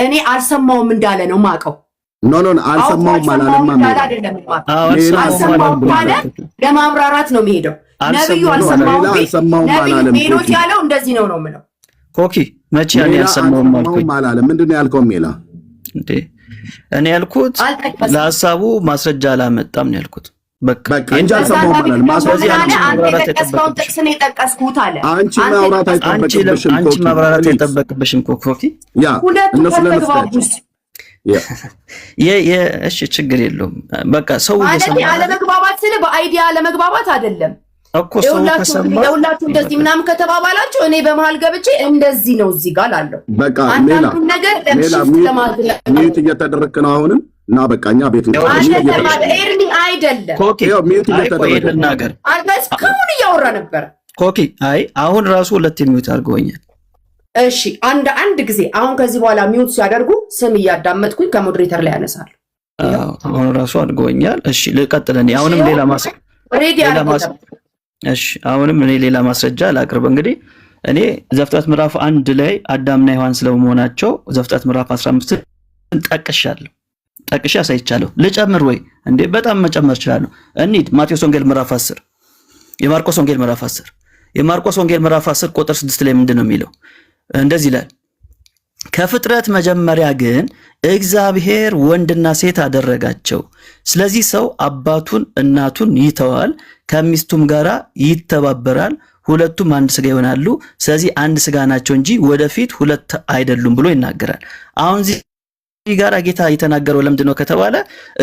እኔ አልሰማውም እንዳለ ነው ማቀው። ኖ አልሰማውም አላለማ። አልሰማውም ካለ ለማብራራት ነው የሚሄደው። ነብዩ አልሰማውም አላለም። ሜሎስ ያለው እንደዚህ ነው የምለው። ኮኪ መቼ ያልሰማውም አልኩኝ አላለም። ምንድነው ያልከው ሜላ? እንዴ እኔ ያልኩት ለሐሳቡ ማስረጃ አላመጣም ነው ያልኩት። በቃ እንጂ አልሰማውም ማለት ማስረጃ የጠቀስከውን ጥቅስ ነው የጠቀስኩት አለ። አንቺ ማብራራት አይጠበቅብሽም ኮኪ። ያ እነሱ ለነፍሳቸው እሺ ችግር የለውም። በቃ ሰው አለመግባባት ስለ በአይዲያ አለመግባባት አይደለም እኮ ለሁላችሁ እንደዚህ ምናምን ከተባባላችሁ እኔ በመሃል ገብቼ እንደዚህ ነው እዚህ ጋር ላለው በቃ አንዳንዱ ነገር ሚውት እየተደረክ ነው አሁንም እና በቃኛ ቤት ነው ኤርሚ አይደለም ኮኪ ሚውት እየተደረክ ነገር እስካሁን እያወራ ነበር ኮኪ። አይ አሁን ራሱ ሁለት ሚውት አድርገውኛል። እሺ አንድ ጊዜ አሁን ከዚህ በኋላ ሚውት ሲያደርጉ ስም እያዳመጥኩኝ ከሞዴሬተር ላይ ያነሳል። አሁን ራሱ አድርገውኛል። እሺ ልቀጥል። እኔ አሁንም ሌላ ማስረጃ ላቅርብ። እንግዲህ እኔ ዘፍጥረት ምዕራፍ 1 ላይ አዳምና ሔዋን ስለመሆናቸው ዘፍጥረት ምዕራፍ 15 ጠቅሼ አሳይቻለሁ። ልጨምር ወይ እንዴ? በጣም መጨመር እችላለሁ። እንሂድ። ማቴዎስ ወንጌል ምዕራፍ 10፣ የማርቆስ ወንጌል ምዕራፍ 10። የማርቆስ ወንጌል ምዕራፍ 10 ቁጥር 6 ላይ ምንድን ነው የሚለው? እንደዚህ ይላል፣ ከፍጥረት መጀመሪያ ግን እግዚአብሔር ወንድና ሴት አደረጋቸው። ስለዚህ ሰው አባቱን እናቱን ይተዋል፣ ከሚስቱም ጋር ይተባበራል፣ ሁለቱም አንድ ስጋ ይሆናሉ። ስለዚህ አንድ ስጋ ናቸው እንጂ ወደፊት ሁለት አይደሉም ብሎ ይናገራል። አሁን እዚህ ጋር ጌታ የተናገረው ለምንድን ነው ከተባለ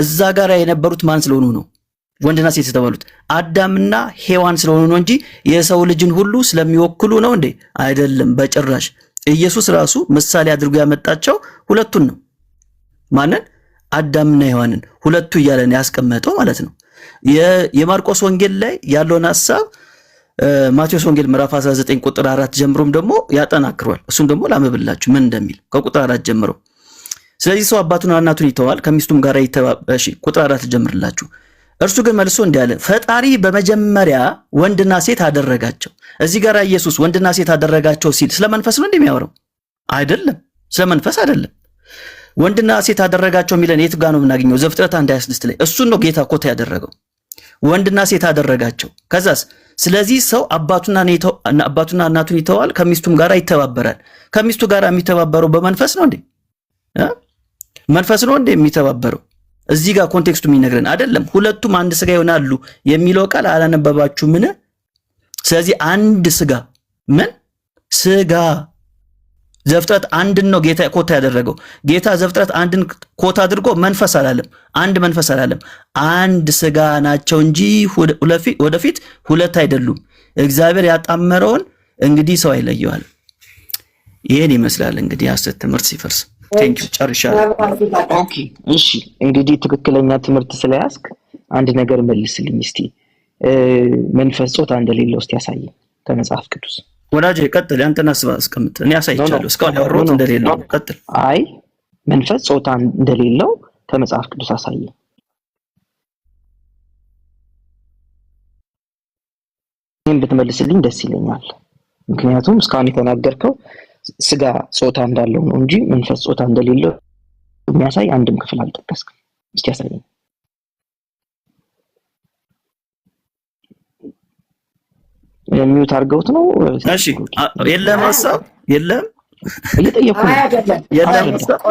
እዛ ጋር የነበሩት ማን ስለሆኑ ነው? ወንድና ሴት የተባሉት አዳምና ሔዋን ስለሆኑ ነው እንጂ የሰው ልጅን ሁሉ ስለሚወክሉ ነው እንዴ? አይደለም በጭራሽ። ኢየሱስ ራሱ ምሳሌ አድርጎ ያመጣቸው ሁለቱን ነው። ማንን? አዳምና ሔዋንን ሁለቱ እያለን ያስቀመጠው ማለት ነው። የማርቆስ ወንጌል ላይ ያለውን ሐሳብ ማቴዎስ ወንጌል ምዕራፍ 19 ቁጥር 4 ጀምሮም ደግሞ ያጠናክሯል። እሱም ደግሞ ላመብላችሁ ምን እንደሚል ከቁጥር 4 ጀምሮ። ስለዚህ ሰው አባቱን እናቱን ይተዋል ከሚስቱም ጋር እሺ ቁጥር 4 ጀምርላችሁ። እርሱ ግን መልሶ እንዲህ አለ፣ ፈጣሪ በመጀመሪያ ወንድና ሴት አደረጋቸው። እዚህ ጋር ኢየሱስ ወንድና ሴት አደረጋቸው ሲል ስለ መንፈስ ነው እንደሚያወራው አይደለም፣ ስለ መንፈስ አይደለም። ወንድና ሴት አደረጋቸው የሚለን የት ጋር ነው የምናገኘው? ዘፍጥረት 1:26 ላይ እሱን ነው ጌታ ኮታ ያደረገው። ወንድና ሴት አደረጋቸው። ከዛስ ስለዚህ ሰው አባቱና እናቱን ይተዋል ከሚስቱም ጋር ይተባበራል። ከሚስቱ ጋር የሚተባበረው በመንፈስ ነው እንዴ? መንፈስ ነው እንዴ የሚተባበረው? እዚህ ጋር ኮንቴክስቱ የሚነግረን አይደለም። ሁለቱም አንድ ስጋ ይሆናሉ የሚለው ቃል አላነበባችሁ ምን? ስለዚህ አንድ ስጋ ምን ስጋ ዘፍጥረት አንድን ነው ጌታ ኮታ ያደረገው። ጌታ ዘፍጥረት አንድን ኮታ አድርጎ መንፈስ አላለም፣ አንድ መንፈስ አላለም። አንድ ስጋ ናቸው እንጂ ወደፊት ሁለት አይደሉም። እግዚአብሔር ያጣመረውን እንግዲህ ሰው አይለየዋል። ይሄን ይመስላል እንግዲህ ሐሰት ትምህርት ሲፈርስ። ቴንክ ዩ ጨርሻለሁ። ኦኬ እሺ፣ እንግዲህ ትክክለኛ ትምህርት ስለያዝክ አንድ ነገር መልስልኝ እስቲ። መንፈስ ጾታ እንደሌለው እስቲ ያሳየኝ ከመጽሐፍ ቅዱስ። ወዳጄ ቀጥል፣ ያንተን ሐሳብ አስቀምጥ። እኔ አሳይቻለሁ እስካሁን ያወራሁት እንደሌለው። ቀጥል። አይ መንፈስ ጾታ እንደሌለው ከመጽሐፍ ቅዱስ አሳየኝ። ይሄን ብትመልስልኝ ደስ ይለኛል። ምክንያቱም እስካሁን የተናገርከው ስጋ ጾታ እንዳለው ነው እንጂ መንፈስ ጾታ እንደሌለው የሚያሳይ አንድም ክፍል አልጠቀስክም። እስቲ ያሳየኝ። የሚውት አድርገውት ነው። እሺ የለም ሐሳብ የለም እየጠየኩ ነው። የለም ሐሳብ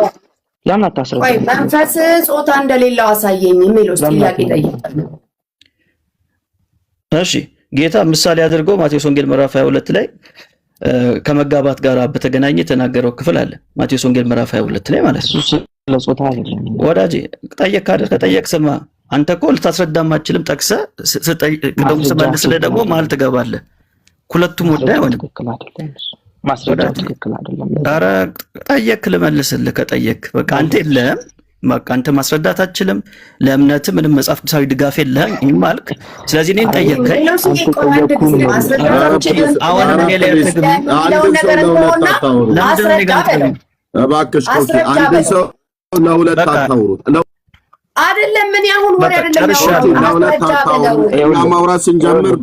ለምን አታስረዳኝ? መንፈስ ጾታ እንደሌለው አሳየኝ የሚለው ጥያቄ ጠይቀኝ። እሺ ጌታ ምሳሌ አድርጎ ማቴዎስ ወንጌል ምዕራፍ 22 ላይ ከመጋባት ጋር በተገናኘ የተናገረው ክፍል አለ። ማቴዎስ ወንጌል ምዕራፍ 22 ላይ ማለት ነው። ለጾታ አይደለም ወዳጄ። ጠየቅ አይደል? ከጠየቅ ስማ። አንተ እኮ ልታስረዳም አትችልም። ጠቅሰህ ደግሞ ስመልስልህ ደግሞ መሀል ትገባለህ። ሁለቱም ወዳ አይሆንም። ማስረዳት ትክክል አይደለም። ኧረ ጠየቅ ልመልስልህ። ከጠየቅ በቃ አንተ የለህም። በቃ አንተ ማስረዳት አትችልም። ለእምነት ምንም መጽሐፍ ቅዱሳዊ ድጋፍ የለህም ይህም አልክ። ስለዚህ እኔን ጠየቅከኝ። አሁንም እኔ ላይ አትግም። ለምንድን ነው እኔ ጋር የምትገቢው? እባክሽ አንድ ሰው ለሁለት አታውሩት። አይደለም ምን ያሁን ወሬ አይደለም። ለሁለት አታውሩት። እና ማውራት ስንጀምር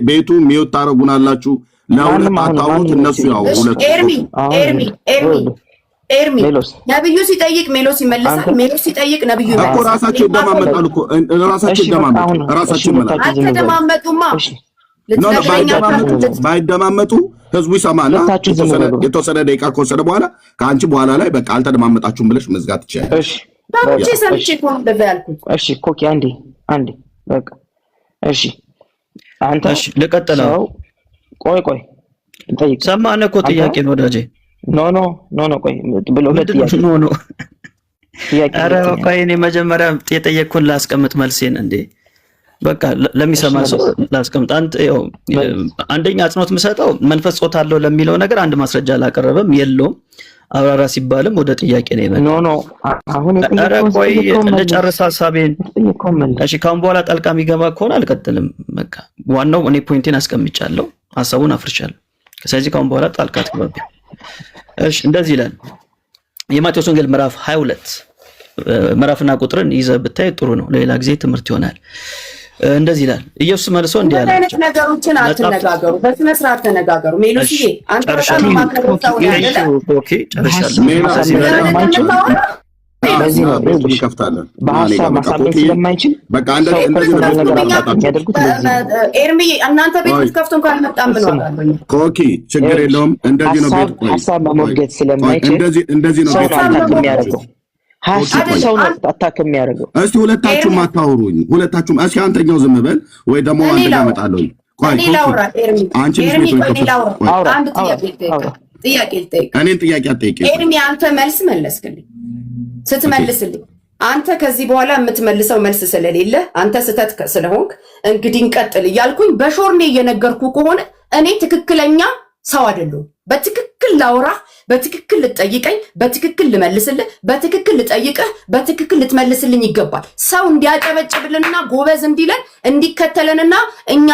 ቤቱ ሚውት ታረጉናላችሁ። ለሁለት አታውሩት። እነሱ ያው ሁለት ኤርሚ ነብዩ ሲጠይቅ ሜሎስ ይመልሳል። ሜሎስ ሲጠይቅ ነብዩ ይመልሳል እኮ። ራሳቸው ይደማመጣሉ እኮ ራሳቸው ይደማመጣሉ። ራሳቸው ይመልሳሉ። አትደማመጡማ። ባይደማመጡ ህዝቡ ይሰማና የተወሰነ ደቂቃ ከወሰደ በኋላ ከአንቺ በኋላ ላይ በቃ አልተደማመጣችሁም ብለሽ መዝጋት ይችላል። እሺ ታውጪ ሰምቼ እኮ እንደዛ ያልኩት። እሺ ኮኪ አንዴ በቃ እሺ። አንተ እሺ ልቀጥለው። ቆይ እንጠይቅ። ሰማነህ እኮ ጥያቄ ነው ወዳጄ። ኖ ቆይ ብሎ ለጥያቄ ኖ ኧረ ቆይ እኔ መጀመሪያ የጠየቅኩን ላስቀምጥ መልሴን እንዴ። በቃ ለሚሰማ ሰው ላስቀምጥ። አንደኛ አጽንኦት የምሰጠው መንፈስ ጾታ አለው ለሚለው ነገር አንድ ማስረጃ አላቀረበም፣ የለውም። አብራራ ሲባልም ወደ ጥያቄ ነው የመጣው። ኖ አሁን ኧረ ቆይ ልጨርስ ሐሳቤን። እሺ ካሁን በኋላ ጣልቃ የሚገባ ከሆነ አልቀጥልም። በቃ ዋናው እኔ ፖይንቴን አስቀምጫለሁ፣ ሐሳቡን አፍርቻለሁ። ስለዚህ ካሁን በኋላ ጣልቃ አትግባቢ። እሺ እንደዚህ ይላል የማቴዎስ ወንጌል ምዕራፍ 22 ምዕራፍና ቁጥርን ይዘህ ብታይ ጥሩ ነው፣ ለሌላ ጊዜ ትምህርት ይሆናል። እንደዚህ ይላል ኢየሱስ መልሶ እንዲህ አለ። አይነት ነገሮችን አትነጋገሩ፣ በስነ ስርዓት ተነጋገሩ። ሜሎሲዬ አንተ በጣም ማከረታው ያለ ኦኬ ጨርሻለሁ። በዚህ ነው እንከፍታለን። በሐሳብ ማሳመን ስለማይችል በቃ እንደዚህ የሚያደርጉት ኤርሚ እናንተ ቤት ውስጥ ከፍቶ እንኳን አልመጣም ብለዋል። ኮኪ ችግር የለውም። እንደዚህ ነው ቤት ቆይ ሐሳብ መሞገት ስለማይችል እንደዚህ ነው ቤት የሚያደርገው። ሐሳብ ሰው ነው አታክ የሚያደርገው። እስቲ ሁለታችሁም አታውሩኝ። ሁለታችሁም እስኪ አንተኛው ዝም በል ወይ ደግሞ አንተ ጋር እመጣለሁ። ቆይ እኔ ላውራ ኤርሚ አንቺ ኤርሚ ቆይ ላውራ አንድ ጥያቄ ልጠይቅ። እኔን ጥያቄ አትጠይቂኝ ኤርሚ አንተ መልስ መለስክልኝ። ስትመልስልኝ አንተ ከዚህ በኋላ የምትመልሰው መልስ ስለሌለ አንተ ስህተት ስለሆንክ እንግዲህ እንቀጥል እያልኩኝ በሾርኔ እየነገርኩ ከሆነ እኔ ትክክለኛ ሰው አይደለሁም። በትክክል ላውራህ፣ በትክክል ልጠይቀኝ፣ በትክክል ልመልስልህ፣ በትክክል ልጠይቅህ፣ በትክክል ልትመልስልኝ ይገባል። ሰው እንዲያጨበጭብልንና ጎበዝ እንዲለን እንዲከተለንና እኛ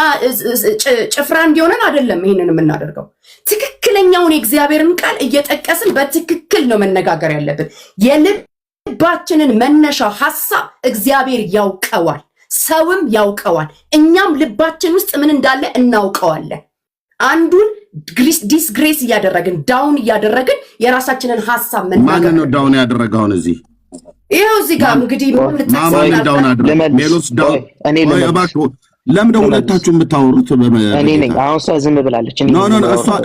ጭፍራ እንዲሆነን አይደለም ይሄንን የምናደርገው። ትክክለኛውን የእግዚአብሔርን ቃል እየጠቀስን በትክክል ነው መነጋገር ያለብን። የልባችንን መነሻ ሐሳብ እግዚአብሔር ያውቀዋል፣ ሰውም ያውቀዋል። እኛም ልባችን ውስጥ ምን እንዳለ እናውቀዋለን። አንዱን ዲስግሬስ እያደረግን ዳውን እያደረግን የራሳችንን ሐሳብ ማን ነው ዳውን ያደረገውን? ይሄው እዚህ ጋር እንግዲህ ማን ዳውን አደረገ? ሜሎስ ዳውን ለምንድነው ሁለታችሁ የምታወሩት? እኔ ነኝ። አሁን እሷ ዝም ብላለች። ኖ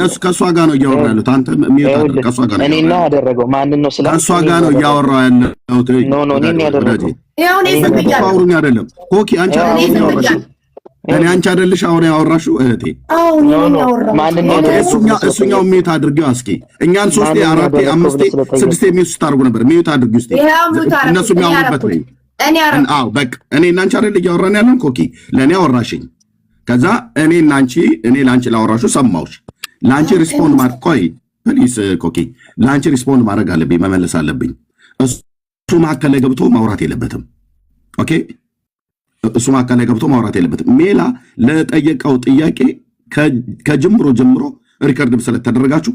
እሱ ከእሷ ጋር ነው እያወራ ያሉት። አንተ ከእሷ ጋር ነው። እኔ እና ያደረገው ማንን ነው ስለ ከእሷ ጋር ነው እያወራ ያለው። ኖ እኔ ያደረገው ይሄው ነው። አውሩኝ አይደለም ኮኪ አንቺ እኔ አንቺ አይደልሽ አሁን ያወራሽው እህቴ? አዎ ነው ያወራው። ማንን ነው እሱኛው ሚዩት አድርጊው እስኪ። እኛን 3 4 5 6 ሚዩት ስታርጉ ነበር። ሚዩት አድርጊው እስቲ እነሱ የሚያወሩበት ነው። አዎ በቃ እኔ እና አንቺ አይደል እያወራን ያለን? ኮኪ ለእኔ አወራሽኝ። ከዛ እኔ ለአንቺ ላወራሹ ሰማሁሽ። ለአንቺ ሪስፖንድ ማድረግ ቆይ ፕሊስ ኮኪ፣ ለአንቺ ሪስፖንድ ማድረግ አለብኝ፣ መመለስ አለብኝ። እሱ መካከል ላይ ገብቶ ማውራት የለበትም። ኦኬ እሱ መካከል ላይ ገብቶ ማውራት የለበትም። ሜላ ለጠየቀው ጥያቄ ከጅምሮ ጀምሮ ሪከርድ ስለተደረጋችሁ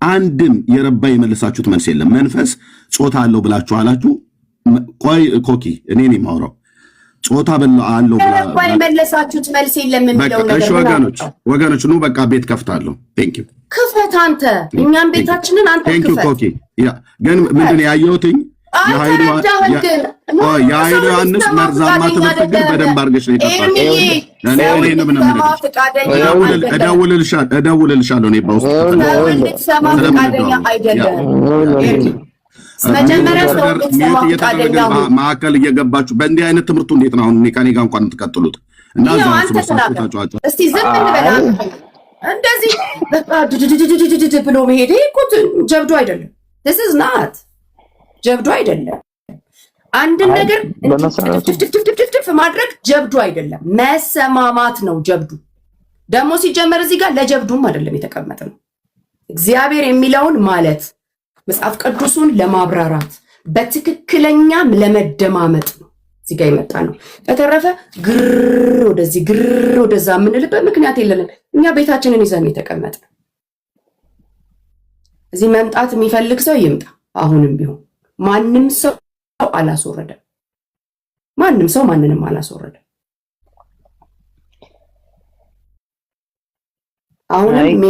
አንድም የረባ የመለሳችሁት መልስ የለም። መንፈስ ጾታ አለው ብላችሁ አላችሁ። ቆይ ኮኪ እኔ ነኝ የማወራው። ጾታ አለው የረባ የመለሳችሁት መልስ የለም የሚለው ነገር ወገኖች ኑ በቃ ቤት ከፍታለሁ። ቴንክ ዩ ክፈት አንተ፣ እኛም ቤታችንን አንተ ክፈት። ቴንክ ዩ ኮኪ። ግን ምንድን ያየሁትኝ የኃይሉ ዮሐንስ መርዛማ ትምህርት ግን በደንብ አድርገሽ ነው የጠጣሽው። እደውልልሻለሁ እኔ በውስጥ ማዕከል እየገባችሁ በእንዲህ አይነት ትምህርቱ እንዴት ነው አሁን ከኔ ጋር እንኳን የምትቀጥሉት? እና እስቲ ዝም እንበላ። እንደዚህ በቃ ድድድድድድድ ብሎ መሄድ እኮ ጀብዱ አይደለም። this is not ጀብዱ አይደለም። አንድን ነገር ድፍድፍ ማድረግ ጀብዱ አይደለም፣ መሰማማት ነው ጀብዱ። ደግሞ ሲጀመር እዚህ ጋር ለጀብዱም አይደለም የተቀመጠ ነው። እግዚአብሔር የሚለውን ማለት መጽሐፍ ቅዱሱን ለማብራራት በትክክለኛም ለመደማመጥ ነው እዚህ ጋር የመጣ ነው። በተረፈ ግር ወደዚህ ግር ወደዛ የምንልበት ምክንያት የለንም። እኛ ቤታችንን ይዘን የተቀመጠ እዚህ መምጣት የሚፈልግ ሰው ይምጣ። አሁንም ቢሆን ማንም ሰው አላስወረደም። ማንም ሰው ማንንም አላስወረደም። አሁንም